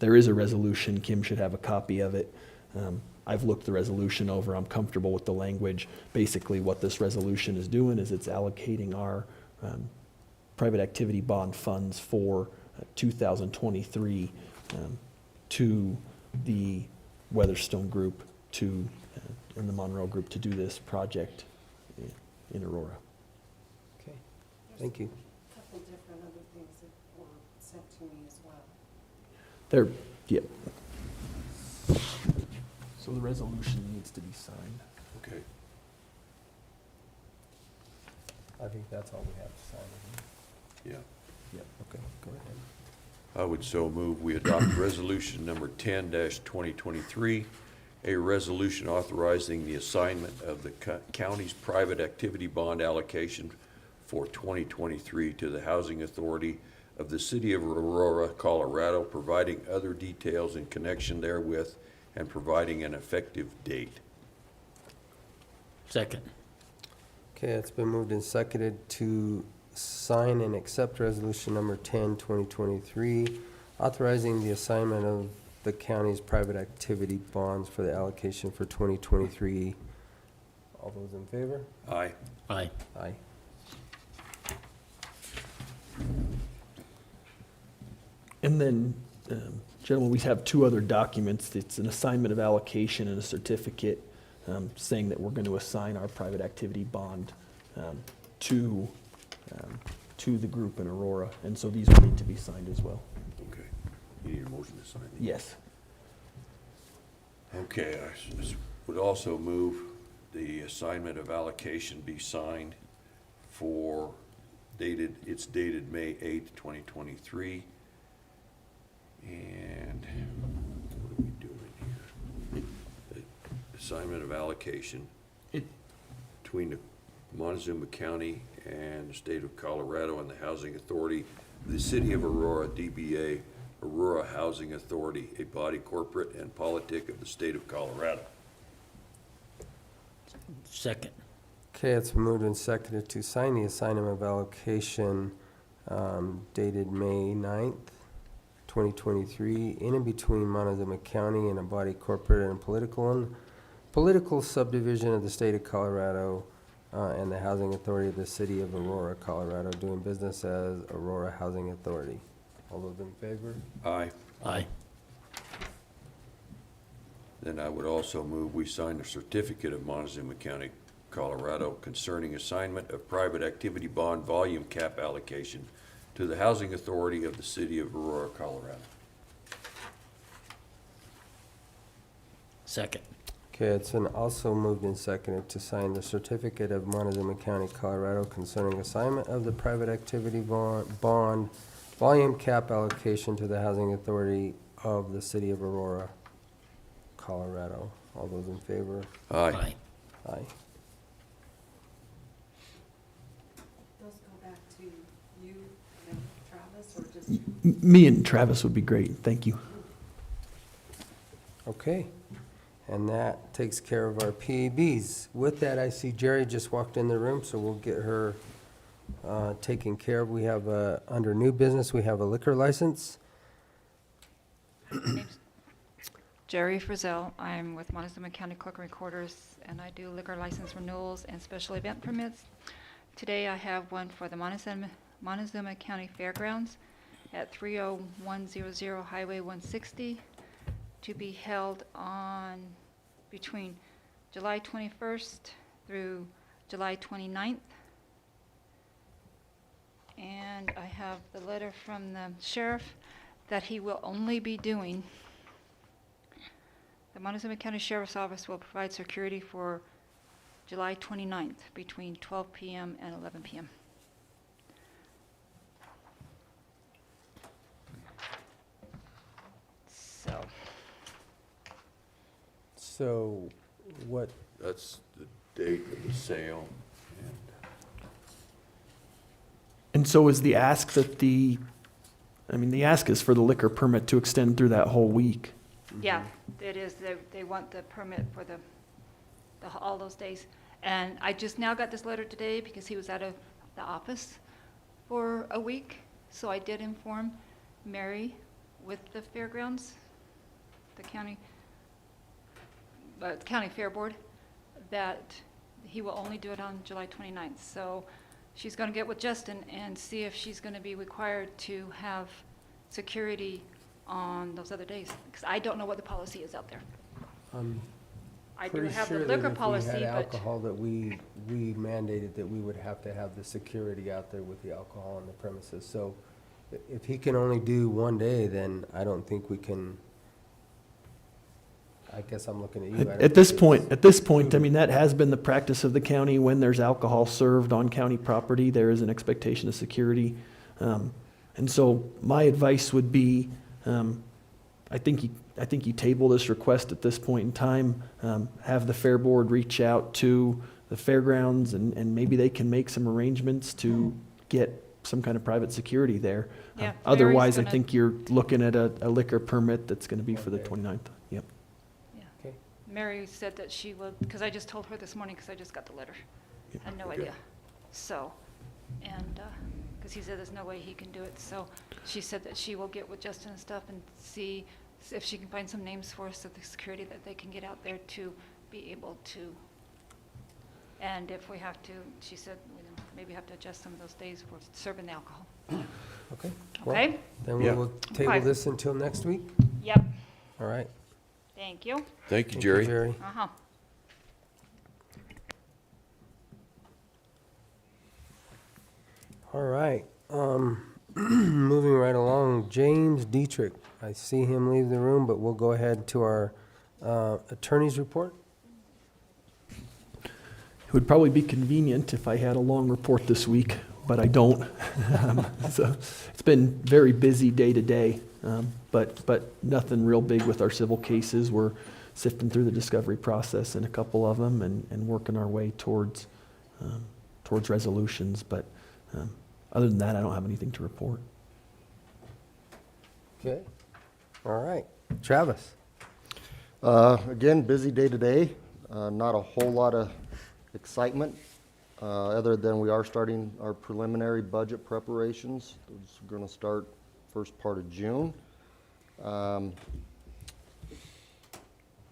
there is a resolution. Kim should have a copy of it. I've looked the resolution over. I'm comfortable with the language. Basically, what this resolution is doing is it's allocating our private activity bond funds for 2023 to the Weatherstone Group and the Monroe Group to do this project in Aurora. Okay, thank you. A couple different other things that were sent to me as well. Yep. So the resolution needs to be signed. Okay. I think that's all we have to sign. Yeah. Yep, okay, go ahead. I would so move we adopt resolution number 10-2023, a resolution authorizing the assignment of the county's private activity bond allocation for 2023 to the Housing Authority of the City of Aurora, Colorado, providing other details in connection therewith and providing an effective date. Second. Okay, it's been moved and seconded to sign and accept resolution number 10, 2023, authorizing the assignment of the county's private activity bonds for the allocation for 2023. All those in favor? Aye. Aye. Aye. And then, gentlemen, we have two other documents. It's an assignment of allocation and a certificate saying that we're going to assign our private activity bond to the group in Aurora. And so these will need to be signed as well. Okay. You need a motion to sign these? Yes. Okay, would also move the assignment of allocation be signed for it's dated May 8th, 2023. And what are we doing here? The assignment of allocation between the Montezuma County and the state of Colorado and the Housing Authority, the City of Aurora, DBA, Aurora Housing Authority, a body corporate and politic of the state of Colorado. Second. Okay, it's been moved and seconded to sign the assignment of allocation dated May 9th, 2023, in and between Montezuma County and a body corporate and political subdivision of the state of Colorado and the Housing Authority of the City of Aurora, Colorado, doing business as Aurora Housing Authority. All those in favor? Aye. Aye. Then I would also move we sign the certificate of Montezuma County, Colorado concerning assignment of private activity bond volume cap allocation to the Housing Authority of the City of Aurora, Colorado. Second. Okay, it's been also moved and seconded to sign the certificate of Montezuma County, Colorado concerning assignment of the private activity bond volume cap allocation to the Housing Authority of the City of Aurora, Colorado. All those in favor? Aye. Aye. Those go back to you and Travis, or just? Me and Travis would be great. Thank you. Okay, and that takes care of our PABs. With that, I see Jerry just walked in the room, so we'll get her taken care of. We have, under new business, we have a liquor license. My name's Jerry Frizzell. I'm with Montezuma County Clerk and Recorders, and I do liquor license renewals and special event permits. Today I have one for the Montezuma County Fairgrounds at 30100 Highway 160 to be held on between July 21st through July 29th. And I have the letter from the sheriff that he will only be doing, the Montezuma County Sheriff's Office will provide security for July 29th between 12 p.m. and 11 p.m. So, what, That's the date of the sale. And so is the ask that the ask is for the liquor permit to extend through that whole week. Yeah, it is. They want the permit for all those days. And I just now got this letter today because he was out of the office for a week. So I did inform Mary with the fairgrounds, the county fair board, that he will only do it on July 29th. So she's going to get with Justin and see if she's going to be required to have security on those other days, because I don't know what the policy is out there. I do pretty have the sure liquor that if policy, we had but alcohol, that we mandated that we would have to have the security out there with the alcohol on the premises. So if he can only do one day, then I don't think we can, I guess I'm looking at you. I don't At this think point, I mean, that has been the practice of the county. When there's alcohol served on county property, there is an expectation of security. And so my advice would be, I think you table this request at this point in time, have the fair board reach out to the fairgrounds, and maybe they can make some arrangements to get some kind of private security there. Yeah, Mary's Otherwise, I gonna- think you're looking at a liquor permit that's gonna be for the Okay. 29th. Yep. yeah. Okay. Mary said that she will, because I just told her this morning, because I just got the letter. I had no Okay. idea. So, and because he said there's no way he can do it. So she said that she will get with Justin and stuff and see if she can find some names for us at the security that they can get out there to be able to. And if we have to, she said, maybe have to adjust some of those days for serving the alcohol. Okay. Well, Okay? then we Yeah. will table Okay. this until next week. Yep. All right. Thank you. Thank you, Thank Jerry. Jerry. Uh-huh. All right. Moving right along, James Dietrich. I see him leave the room, but we'll go ahead to our attorney's report. It would probably be convenient if I had a long report this week, but I don't. So it's been very busy day to day, but nothing real big with our civil cases. We're sifting through the discovery process in a couple of them and working our way towards resolutions. But other than that, I don't have anything to report. Okay. All right. Travis. Again, busy day to day. Not a whole lot of excitement, other than we are starting our preliminary budget preparations. Those are going to start first part of June.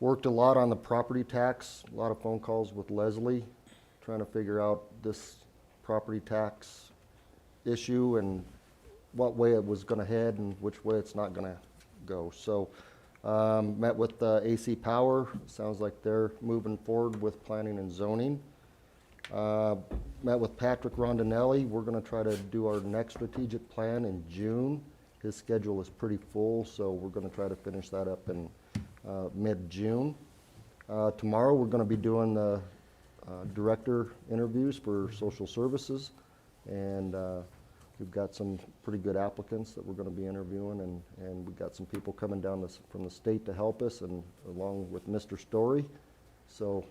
Worked a lot on the property tax, a lot of phone calls with Leslie, trying to figure out this property tax issue and what way it was going to head and which way it's not going to go. So met with AC Power. Sounds like they're moving forward with planning and zoning. Met with Patrick Rondinelli. We're going to try to do our next strategic plan in June. His schedule is pretty full, so we're going to try to finish that up in mid-June. Tomorrow we're going to be doing the director interviews for social services, and we've got some pretty good applicants that we're going to be interviewing, and we've got some people coming down from the state to help us, and along with Mr. Story. So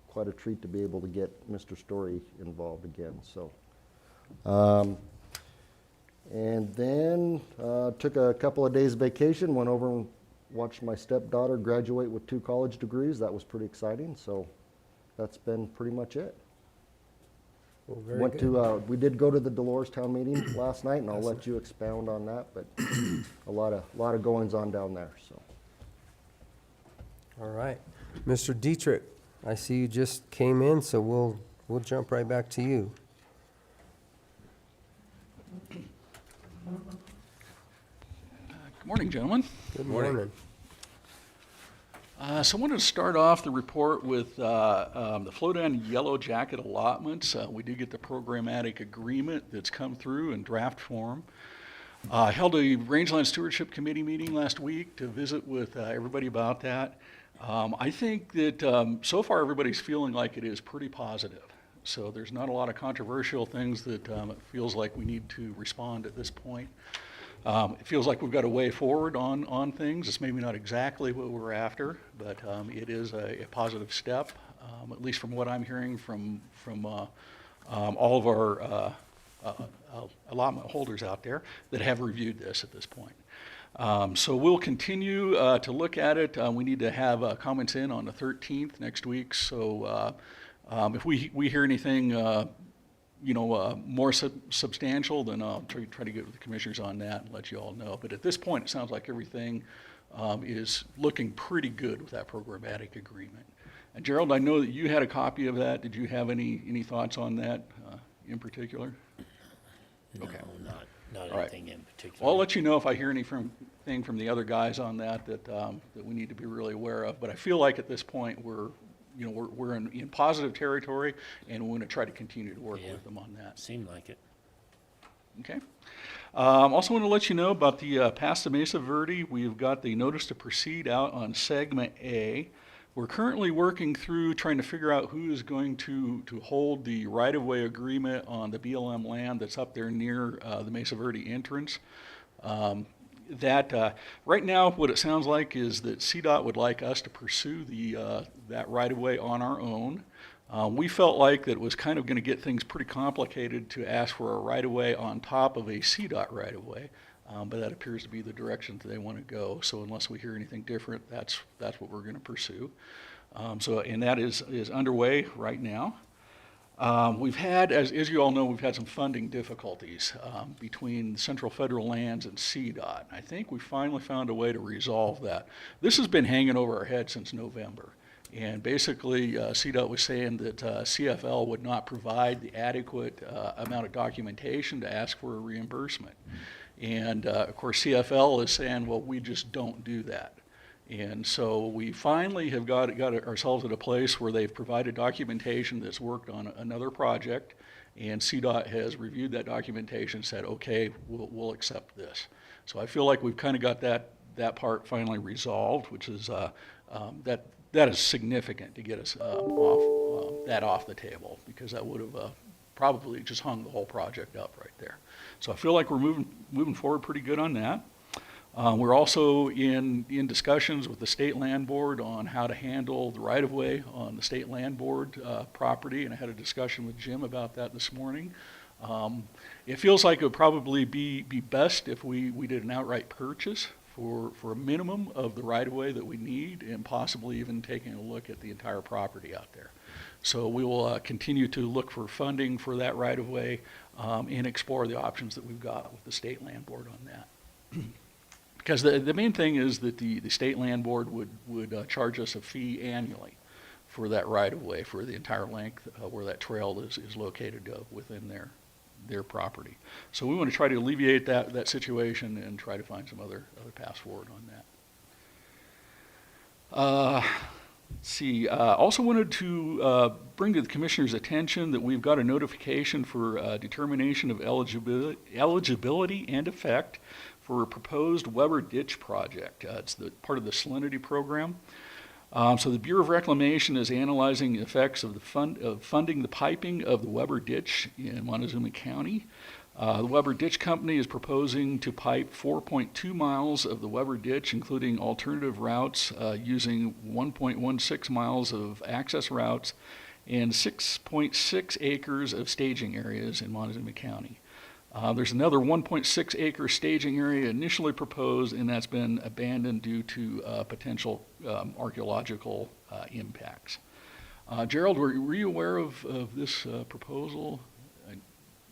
quite a treat to be able to get Mr. Story involved again. So, and then took a couple of days vacation, went over and watched my stepdaughter graduate with 2 college degrees. That was pretty exciting. So that's been pretty much it. Well, very Went good. to, we did go to the Dolores Town meeting last night, and I'll let you expound on that, but a lot of goings on down there, so. All right. Mr. Dietrich, I see you just came in, so we'll jump right back to you. Good morning, gentlemen. Good morning. So I wanted to start off the report with the flow-down yellow jacket allotments. We did get the programmatic agreement that's come through in draft form. Held a Rangeland Stewardship Committee meeting last week to visit with everybody about that. I think that so far everybody's feeling like it is pretty positive. So there's not a lot of controversial things that it feels like we need to respond at this point. It feels like we've got a way forward on things. It's maybe not exactly what we're after, but it is a positive step, at least from what I'm hearing from all of our allotment holders out there that have reviewed this at this point. So we'll continue to look at it. We need to have comments in on the 13th next week. So if we hear anything more substantial, then I'll try to get with the commissioners on that and let you all know. But at this point, it sounds like everything is looking pretty good with that programmatic agreement. And Gerald, I know that you had a copy of that. Did you have any thoughts on that in particular? Okay. No, not All right. anything in particular. Well, I'll let you know if I hear anything from the other guys on that we need to be really aware of. But I feel like at this point we're in positive territory, and we're going to try to continue to work with them on that. Seemed like it. Okay. Also want to let you know about the Paso Mesa Verde. We've got the notice to proceed out on segment A. We're currently working through trying to figure out who is going to hold the right-of-way agreement on the BLM land that's up there near the Mesa Verde entrance. Right now, what it sounds like is that CDOT would like us to pursue that right-of-way on our own. We felt like that it was kind of going to get things pretty complicated to ask for a right-of-way on top of a CDOT right-of-way, but that appears to be the direction that they want to go. So unless we hear anything different, that's what we're going to pursue. And that is underway right now. We've had, as you all know, we've had some funding difficulties between Central Federal Lands and CDOT. I think we finally found a way to resolve that. This has been hanging over our head since November. And basically, CDOT was saying that CFL would not provide the adequate amount of documentation to ask for a reimbursement. And of course, CFL is saying, well, we just don't do that. And so we finally have got ourselves at a place where they've provided documentation that's worked on another project, and CDOT has reviewed that documentation and said, okay, we'll accept this. So I feel like we've kind of got that part finally resolved, which is that is significant to get us off the table, because that would have probably just hung the whole project up right there. So I feel like we're moving forward pretty good on that. We're also in discussions with the State Land Board on how to handle the right-of-way on the State Land Board property, and I had a discussion with Jim about that this morning. It feels like it would probably be best if we did an outright purchase for a minimum of the right-of-way that we need, and possibly even taking a look at the entire property out there. So we will continue to look for funding for that right-of-way and explore the options that we've got with the State Land Board on that. Because the main thing is that the State Land Board would charge us a fee annually for that right-of-way for the entire length where that trail is located within their property. So we want to try to alleviate that situation and try to find some other paths forward on that. Let's see. Also wanted to bring to the Commissioner's attention that we've got a notification for determination of eligibility and effect for a proposed Weber Ditch project. It's part of the Salinity program. So the Bureau of Reclamation is analyzing the effects of funding the piping of the Weber Ditch in Montezuma County. The Weber Ditch Company is proposing to pipe 4.2 miles of the Weber Ditch, including alternative routes using 1.16 miles of access routes and 6.6 acres of staging areas in Montezuma County. There's another 1.6 acre staging area initially proposed, and that's been abandoned due to potential archaeological impacts. Gerald, were you aware of this proposal?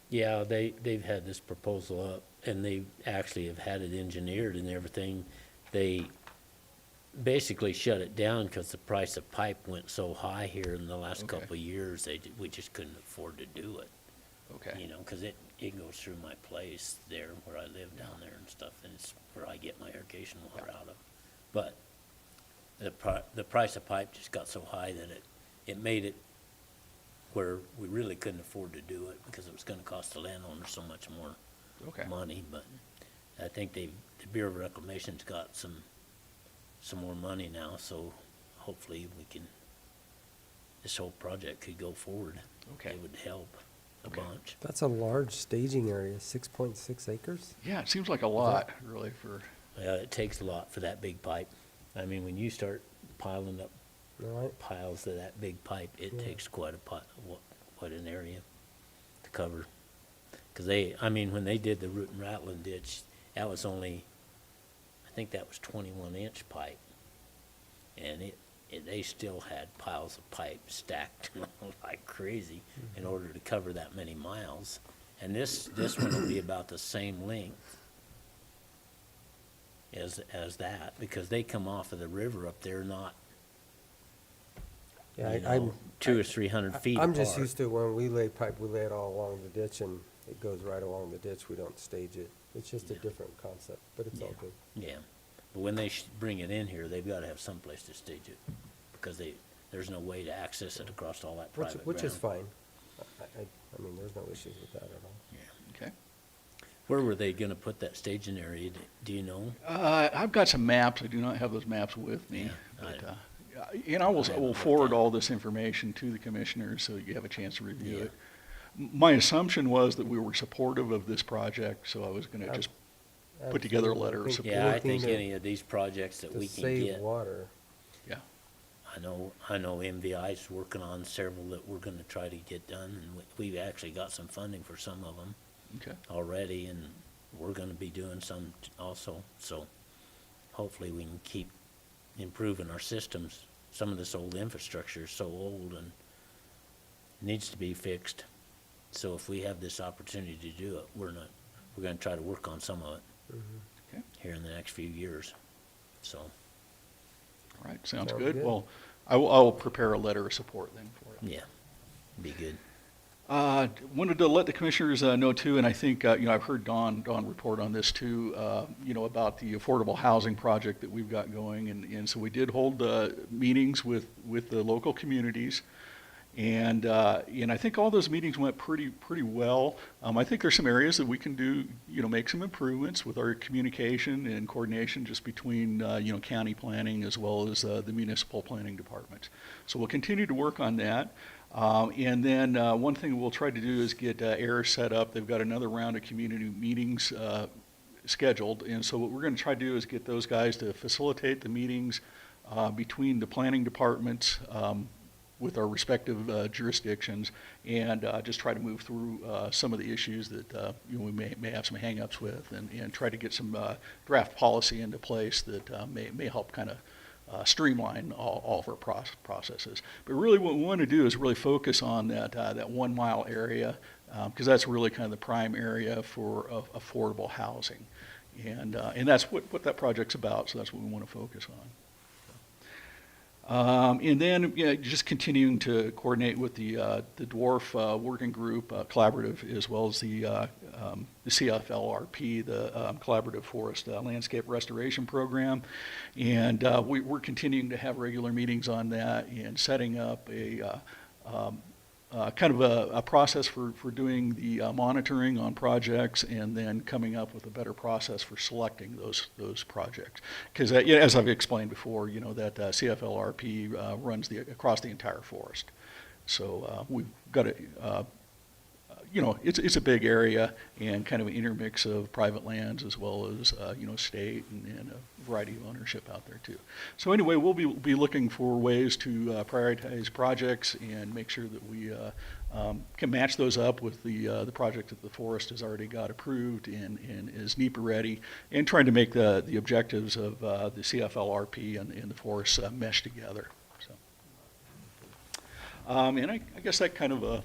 Yeah, they've had this proposal up, and they actually have had it engineered and everything. They basically shut it down because the price of pipe went so high here in the last couple of years. We just couldn't afford to do it. Okay. You know, because it goes through my place there where I live down there and stuff, and it's where I get my irrigation water out of. But the price of pipe just got so high that it made it where we really couldn't afford to do it because it was going to cost the landowner so much more money. But I think the Bureau of Reclamation's got some more money now, so hopefully this whole project could go forward. Okay. It would help a bunch. That's a large staging area, 6.6 acres? Yeah, it seems like a lot, really, for... Yeah, it takes a lot for that big pipe. I mean, when you start piling up piles of that big pipe, it takes quite an area to cover. Because when they did the root and rattling ditch, that was only, I think that was 21-inch pipe. And they still had piles of pipe stacked like crazy in order to cover that many miles. And this one will be about the same length as that, because they come off of the river up there, not Yeah, 200 or 300 feet I'm just apart. used to when we lay pipe, we lay it all along the ditch, and it goes right along the ditch. We don't stage it. It's just a different concept, but it's all good. Yeah, but when they bring it in here, they've got to have some place to stage it, because there's no way to access it across all that private ground. Which is fine. I mean, there's no issues with that at all. Yeah. Okay. Where were they gonna put that staging area? Do you know? I've got some maps. I do not have those maps with me. Yeah, But, and I will forward all this information to the commissioners so you have a chance to review it. My assumption was that we were supportive of this project, so I was going to just put together a letter of support. Yeah, I think any of these projects that we To can save get. water. Yeah. I know MVI's working on several that we're gonna try to get done, and we've actually got some funding for some of them Okay. already, and we're gonna be doing some also, so hopefully we can keep improving our systems. Some of this old infrastructure is so old and needs to be fixed. So if we have this opportunity to do it, we're gonna try to work on some of it Okay. here in the next few years, so. All right, sounds Sounds good. good. Well, I will prepare a letter of support then for it. Yeah, be good. Wanted to let the commissioners know too, and I think, I've heard Dawn report on this too, about the affordable housing project that we've got going. And so we did hold meetings with the local communities. And I think all those meetings went pretty well. I think there's some areas that we can do, make some improvements with our communication and coordination just between, county planning as well as the municipal planning department. So we'll continue to work on that. And then one thing we'll try to do is get AIR set up. They've got another round of community meetings scheduled. And so what we're going to try to do is get those guys to facilitate the meetings between the planning departments with our respective jurisdictions, and just try to move through some of the issues that we may have some hangups with, and try to get some draft policy into place that may help kind of streamline all of our processes. But really what we want to do is really focus on that 1 mile area, because that's really kind of the prime area for affordable housing. And that's what that project's about, so that's what we want to focus on. And then just continuing to coordinate with the Dwarf Working Group Collaborative, as well as the CFLRP, the Collaborative Forest Landscape Restoration Program. And we're continuing to have regular meetings on that and setting up a kind of a process for doing the monitoring on projects, and then coming up with a better process for selecting those projects. Because as I've explained before, that CFLRP runs across the entire forest. So we've got to, it's a big area, and kind of an intermix of private lands as well as, state and a variety of ownership out there too. So anyway, we'll be looking for ways to prioritize projects and make sure that we can match those up with the project that the forest has already got approved and is NEPA ready, and trying to make the objectives of the CFLRP and the forest mesh together. So, and I guess that kind of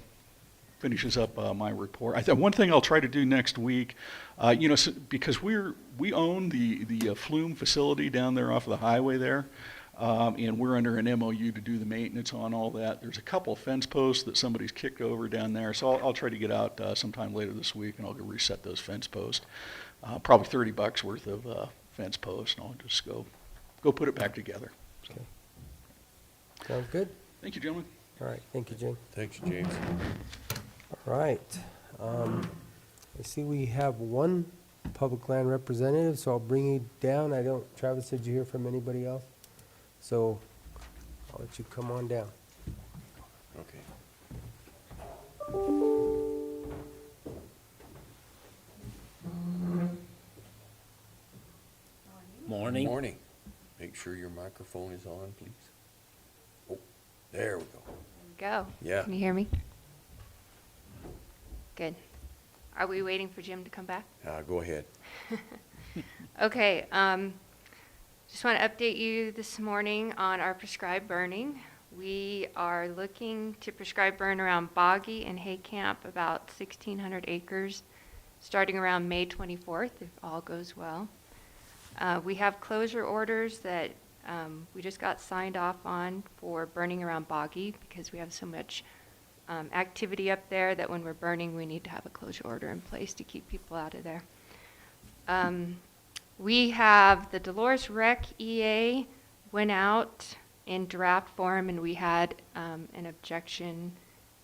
finishes up my report. One thing I'll try to do next week, because we own the Flume facility down there off of the highway there, and we're under an MOU to do the maintenance on all that. There's a couple of fence posts that somebody's kicked over down there, so I'll try to get out sometime later this week, and I'll go reset those fence posts. Probably $30 worth of fence posts, and I'll just go put it back together. So. Okay. Sounds good. Thank you, gentlemen. All right, thank you, Jim. Thanks, James. All right. I see we have one public land representative, so I'll bring you down. Travis, did you hear from anybody else? So I'll let you come on down. Okay. Morning. Morning. Make sure your microphone is on, please. Oh, there we go. Go. Yeah. Can you hear me? Good. Are we waiting for Jim to come back? Go ahead. Okay. Just want to update you this morning on our prescribed burning. We are looking to prescribe burn around Boggy and Hay Camp, about 1,600 acres, starting around May 24th, if all goes well. We have closure orders that we just got signed off on for burning around Boggy, because we have so much activity up there that when we're burning, we need to have a closure order in place to keep people out of there. We have the Dolores Rec EA went out in draft form, and we had an objection.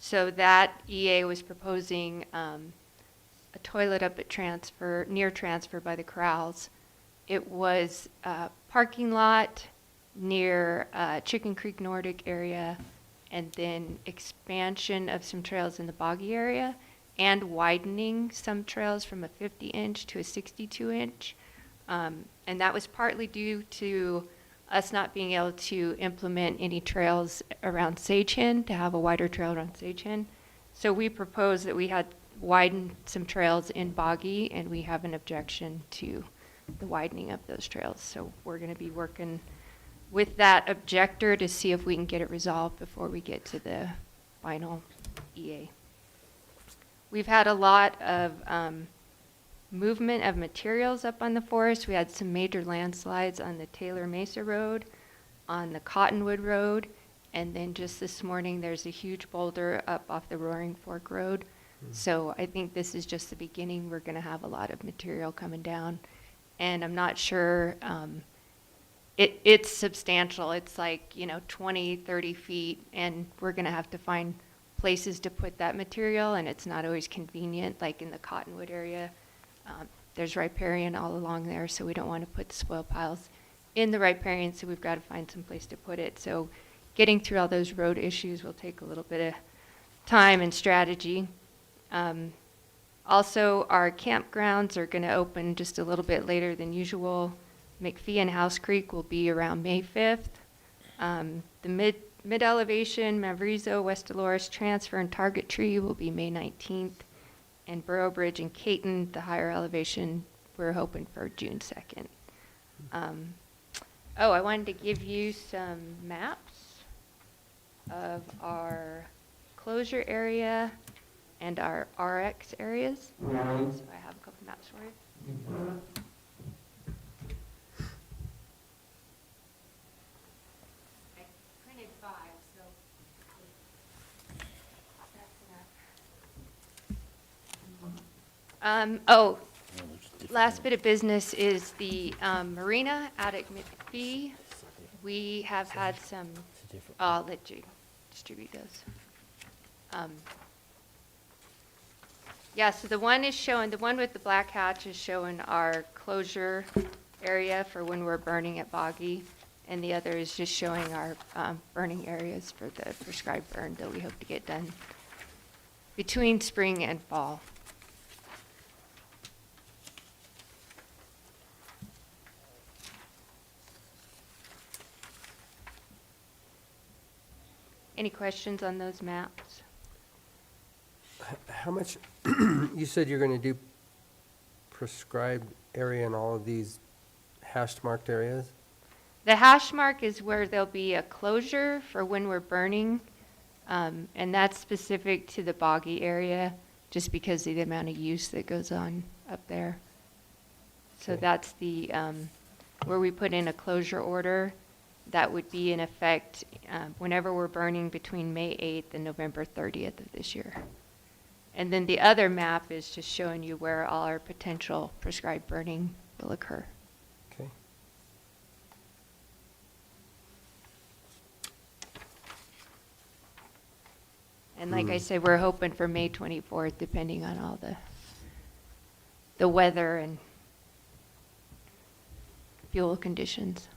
So that EA was proposing a toilet up at near transfer by the corrals. It was a parking lot near Chicken Creek Nordic area, and then expansion of some trails in the Boggy area, and widening some trails from a 50-inch to a 62-inch. And that was partly due to us not being able to implement any trails around Sage-Hen, to have a wider trail around Sage-Hen. So we proposed that we had widened some trails in Boggy, and we have an objection to the widening of those trails. So we're going to be working with that objector to see if we can get it resolved before we get to the final EA. We've had a lot of movement of materials up on the forest. We had some major landslides on the Taylor Mesa Road, on the Cottonwood Road, and then just this morning there's a huge boulder up off the Roaring Fork Road. So I think this is just the beginning. We're going to have a lot of material coming down, and I'm not sure, it's substantial. It's like, 20, 30 feet, and we're going to have to find places to put that material, and it's not always convenient, like in the Cottonwood area. There's riparian all along there, so we don't want to put the spoil piles in the riparian, so we've got to find some place to put it. So getting through all those road issues will take a little bit of time and strategy. Also, our campgrounds are going to open just a little bit later than usual. McPhee and House Creek will be around May 5th. The mid-elevation, Mavrizo, West Dolores, Transfer, and Target Tree will be May 19th. And Burrow Bridge and Caton, the higher elevation, we're hoping for June 2nd. I wanted to give you some maps of our closure area and our RX areas. So I have a couple maps for you. I printed 5, so that's enough. Last bit of business is the marina out at McPhee. We have had some, I'll let you distribute those. Yeah, so the one with the black hatch is showing our closure area for when we're burning at Boggy, and the other is just showing our burning areas for the prescribed burn that we hope to get done between spring and fall. Any questions on those maps? How much, you said you're going to do prescribed area in all of these hashed marked areas? The hash mark is where there'll be a closure for when we're burning, and that's specific to the Boggy area, just because of the amount of use that goes on up there. So Okay. that's the, where we put in a closure order. That would be in effect whenever we're burning between May 8th and November 30th of this year. And then the other map is just showing you where all our potential prescribed burning will occur. Okay. And like I said, we're hoping for May 24th, depending on all the weather and fuel conditions.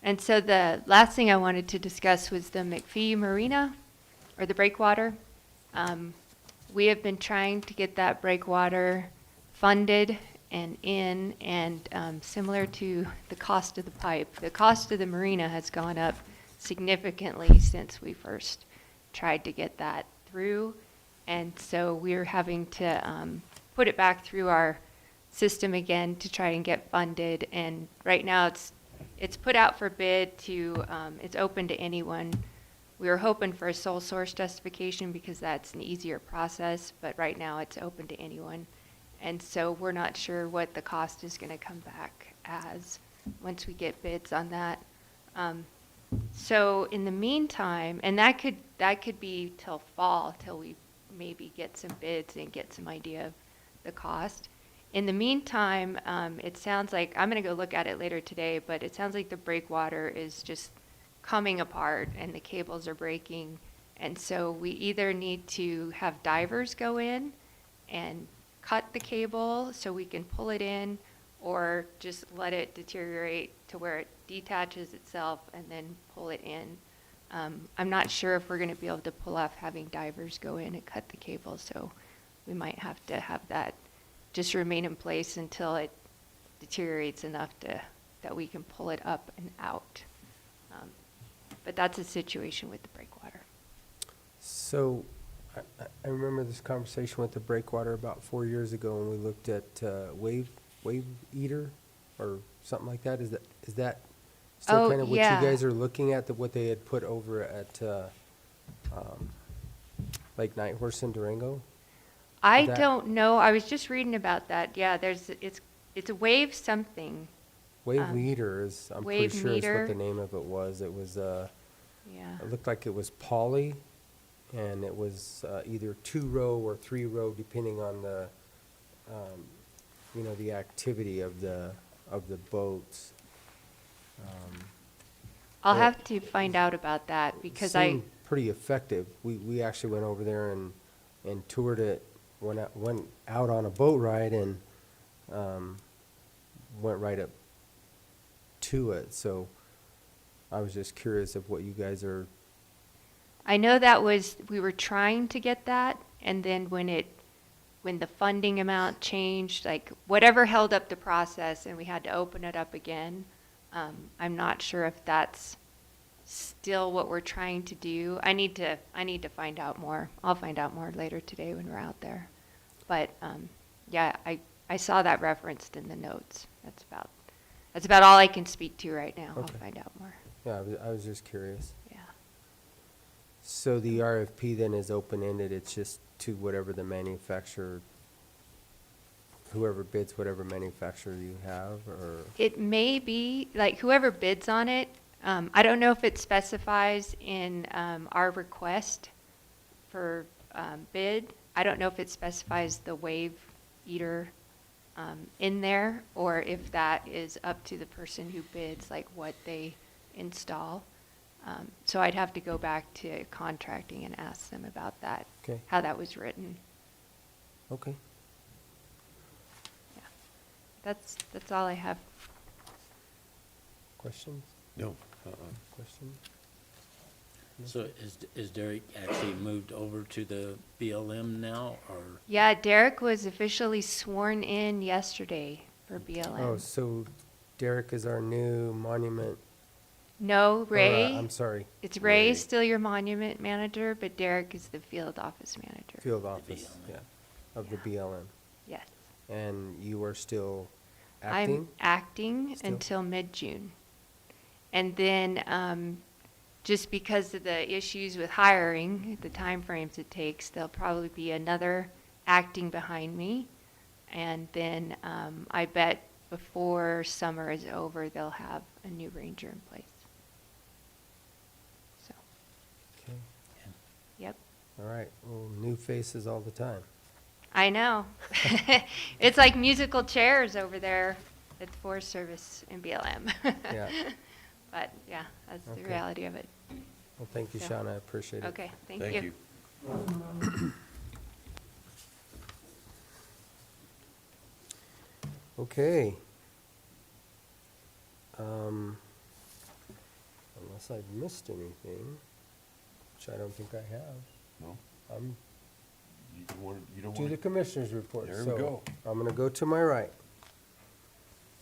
And so the last thing I wanted to discuss was the McPhee Marina, or the breakwater. We have been trying to get that breakwater funded and in, and similar to the cost of the pipe, the cost of the marina has gone up significantly since we first tried to get that through. And so we're having to put it back through our system again to try and get funded. And right now it's put out for bid to, it's open to anyone. We were hoping for a sole source justification because that's an easier process, but right now it's open to anyone. And so we're not sure what the cost is going to come back as once we get bids on that. So in the meantime, and that could be till fall, till we maybe get some bids and get some idea of the cost. In the meantime, it sounds like, I'm going to go look at it later today, but it sounds like the breakwater is just coming apart and the cables are breaking. And so we either need to have divers go in and cut the cable so we can pull it in, or just let it deteriorate to where it detaches itself and then pull it in. I'm not sure if we're going to be able to pull off having divers go in and cut the cable, so we might have to have that just remain in place until it deteriorates enough that we can pull it up and out. But that's a situation with the breakwater. So I remember this conversation with the breakwater about 4 years ago when we looked at wave eater or something like that. Is that Still Oh, kind of what you yeah. guys are looking at, what they had put over at, Lake Night Horse in Durango? I That- don't know. I was just reading about that. Yeah, it's a wave something. Wave Meter is, I'm Wave pretty sure is Meter. what the name of it was. It was, Yeah. it looked like it was poly, and it was either 2-row or 3-row, depending on the, the activity of the boats. I'll Yeah. have to find out about that because Seemed pretty effective. We actually went over there and toured it, went out on a boat ride and went right up to it. So I was just curious of what you guys are. I know we were trying to get that, and then when the funding amount changed, like whatever held up the process and we had to open it up again, I'm not sure if that's still what we're trying to do. I need to find out more. I'll find out more later today when we're out there. But yeah, I saw that referenced in the notes. That's about all I can speak to right now. I'll Okay. find out more. Yeah, I was just curious. Yeah. So the RFP then is open-ended. It's just to whatever the manufacturer, whoever bids whatever manufacturer you have, or? It may be, like, whoever bids on it, I don't know if it specifies in our request for bid. I don't know if it specifies the wave eater in there, or if that is up to the person who bids, like what they install. So I'd have to go back to contracting and ask them about that, Okay. how that was written. Okay. Yeah. That's all I have. Questions? No. Questions? So is Derek actually moved over to the BLM now, or? Yeah, Derek was officially sworn in yesterday for BLM. Oh, so Derek is our new monument. No, Ray. I'm sorry, It's Ray, Ray. still your monument manager, but Derek is the field office manager. field office, BLM. yeah, of the BLM. Yes. And you are still acting? I'm acting Still? until mid-June. And then, just because of the issues with hiring, the timeframes it takes, there'll probably be another acting behind me. And then, I bet before summer is over, they'll have a new ranger in place. So, Okay, yep. all right, well, new faces all the time. I know. It's like musical chairs over there at the Forest Service in BLM. Yeah. But yeah, that's the Okay. reality of it. Well, thank you, So- Shauna, I appreciate it. Okay, thank Thank you. you. Okay. Unless I've missed anything, which I don't think I have. No? I'm You don't to want the commissioner's report. There we So go. I'm gonna go to my right.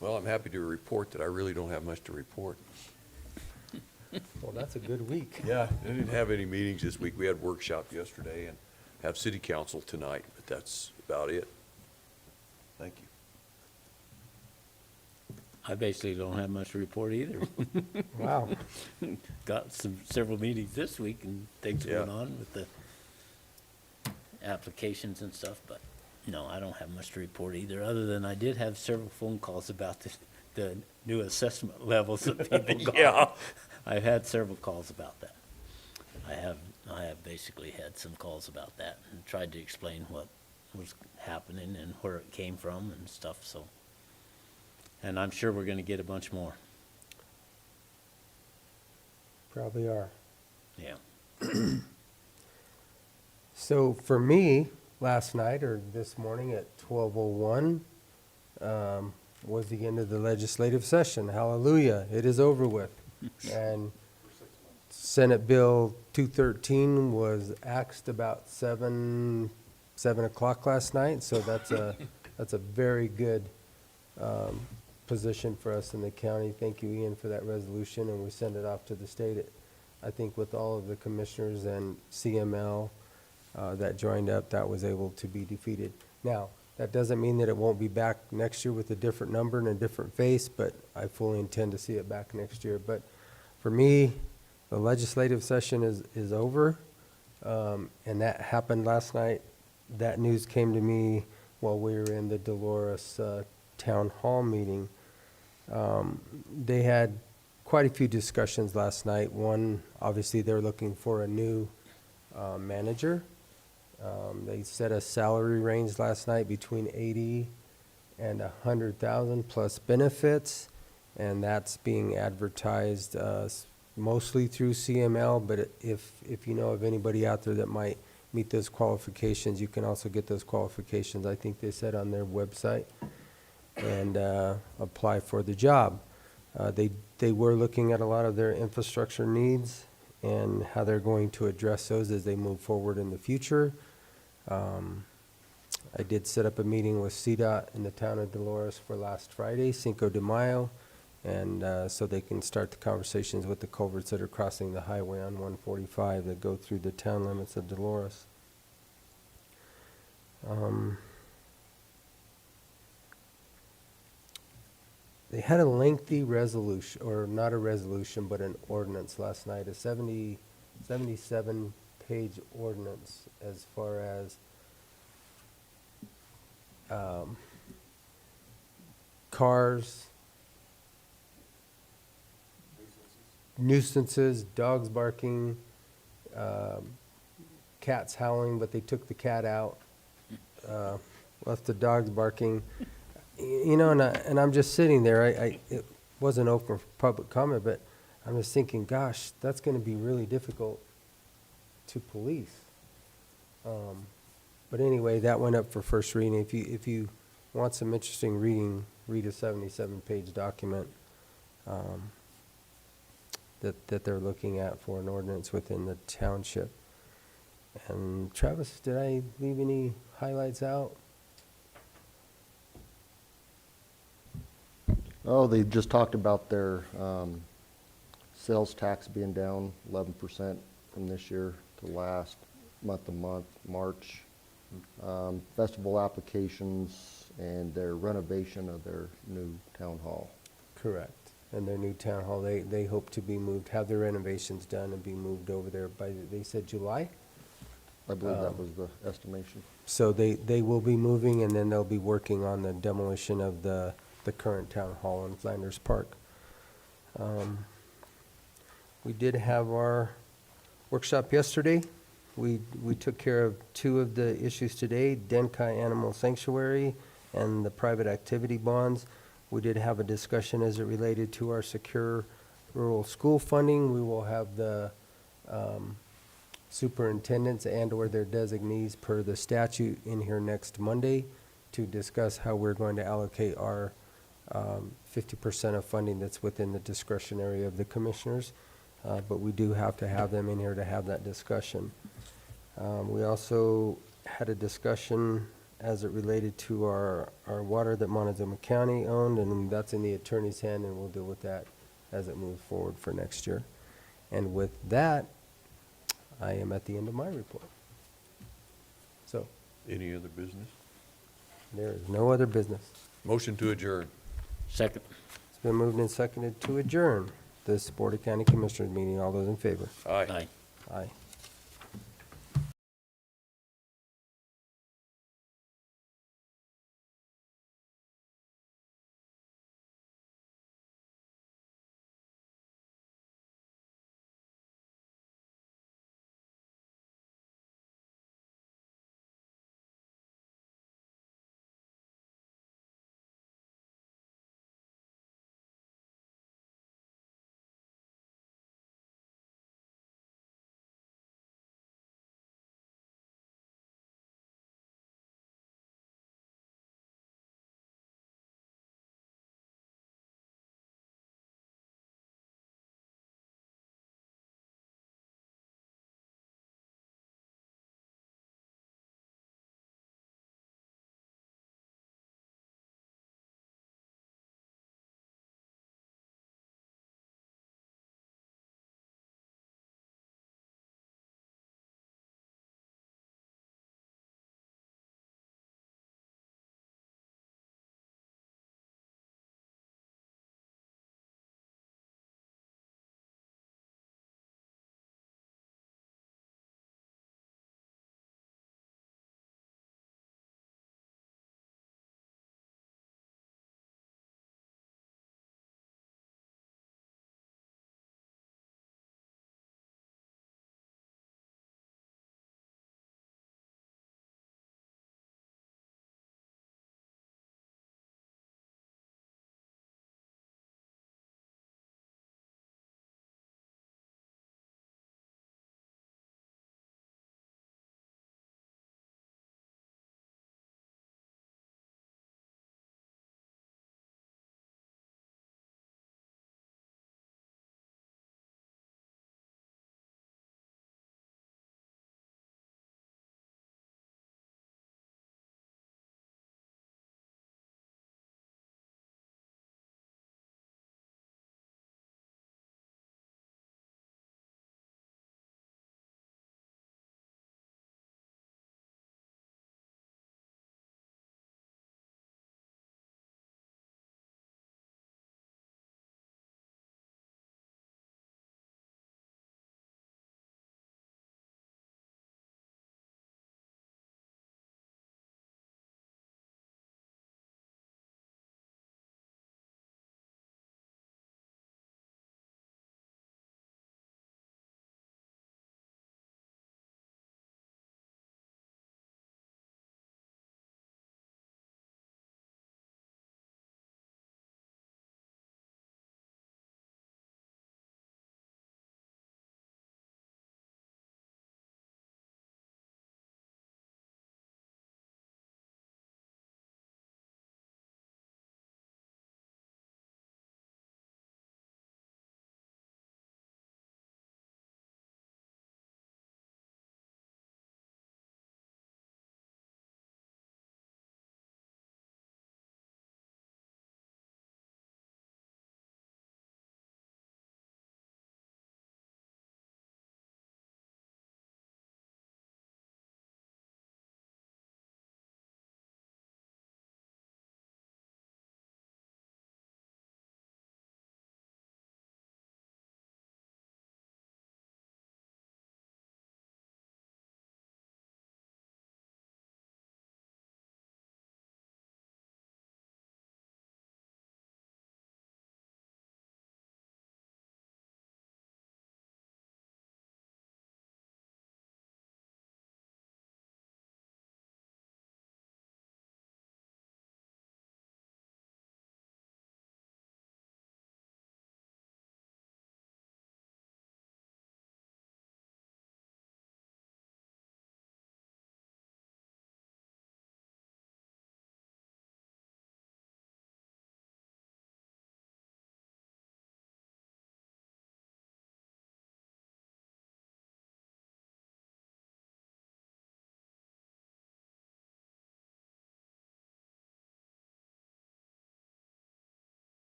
Well, I'm happy to report that I really don't have much to report. Well, that's a good week. Yeah, I didn't have any meetings this week. We had workshop yesterday and have city council tonight, but that's about it. Thank you. I basically don't have much to report either. Wow. Got several meetings this week and things Yeah. going on with the applications and stuff, but no, I don't have much to report either, other than I did have several phone calls about the new assessment levels that people got. Yeah. I've had several calls about that. I have basically had some calls about that and tried to explain what was happening and where it came from and stuff, so. And I'm sure we're gonna get a bunch more, Probably are. yeah. So for me, last night or this morning at 12:01, was the end of the legislative session. Hallelujah, it is over with. And Senate Bill 213 was axed about 7 o'clock last night, so that's a very good position for us in the county. Thank you, Ian, for that resolution, and we send it off to the state. I think with all of the commissioners and CML that joined up, that was able to be defeated. Now, That doesn't mean that it won't be back next year with a different number and a different face, but I fully intend to see it back next year. But for me, the legislative session is over, and that happened last night. That news came to me while we were in the Dolores Town Hall meeting. They had quite a few discussions last night. One, obviously, they're looking for a new manager. They set a salary range last night between 80 and 100,000 plus benefits, and that's being advertised mostly through CML. But if you know of anybody out there that might meet those qualifications, you can also get those qualifications. I think they said on their website, and apply for the job. They were looking at a lot of their infrastructure needs and how they're going to address those as they move forward in the future. I did set up a meeting with CDOT in the town of Dolores for last Friday, Cinco de Mayo, and so they can start the conversations with the culverts that are crossing the highway on 145 that go through the town limits of Dolores. They had a lengthy resolution, or not a resolution, but an ordinance last night, a 77-page ordinance as far as cars, nuisances, dogs barking, cats howling, but they took the cat out, left the dogs barking. You know, and I'm just sitting there. It wasn't open for public comment, but I'm just thinking, gosh, that's going to be really difficult to police. But anyway, that went up for first reading. If you want some interesting reading, read a 77-page document that they're looking at for an ordinance within the township. And Travis, did I leave any highlights out? Oh, they just talked about their sales tax being down 11% from this year to last month, March. Festival applications and their renovation of their new town hall. Correct. And their new town hall, they hope to be moved, have their renovations done and be moved over there by, they said July? I believe that was the estimation. So they will be moving, and then they'll be working on the demolition of the current town hall in Flanders Park. We did have our workshop yesterday. We took care of two of the issues today, Denkai Animal Sanctuary and the private activity bonds. We did have a discussion as it related to our secure rural school funding. We will have the superintendents and/or their designees per the statute in here next Monday to discuss how we're going to allocate our 50% of funding that's within the discretionary of the commissioners. But we do have to have them in here to have that discussion. We also had a discussion as it related to our water that Montezuma County owned, and that's in the attorney's hand, and we'll deal with that as it moves forward for next year. And with that, I am at the end of my report. So, Any other business? there is no other business. Motion to adjourn. Second. It's been moved and seconded to adjourn this Board of County Commissioners meeting. All those in favor? Aye. Aye. Aye.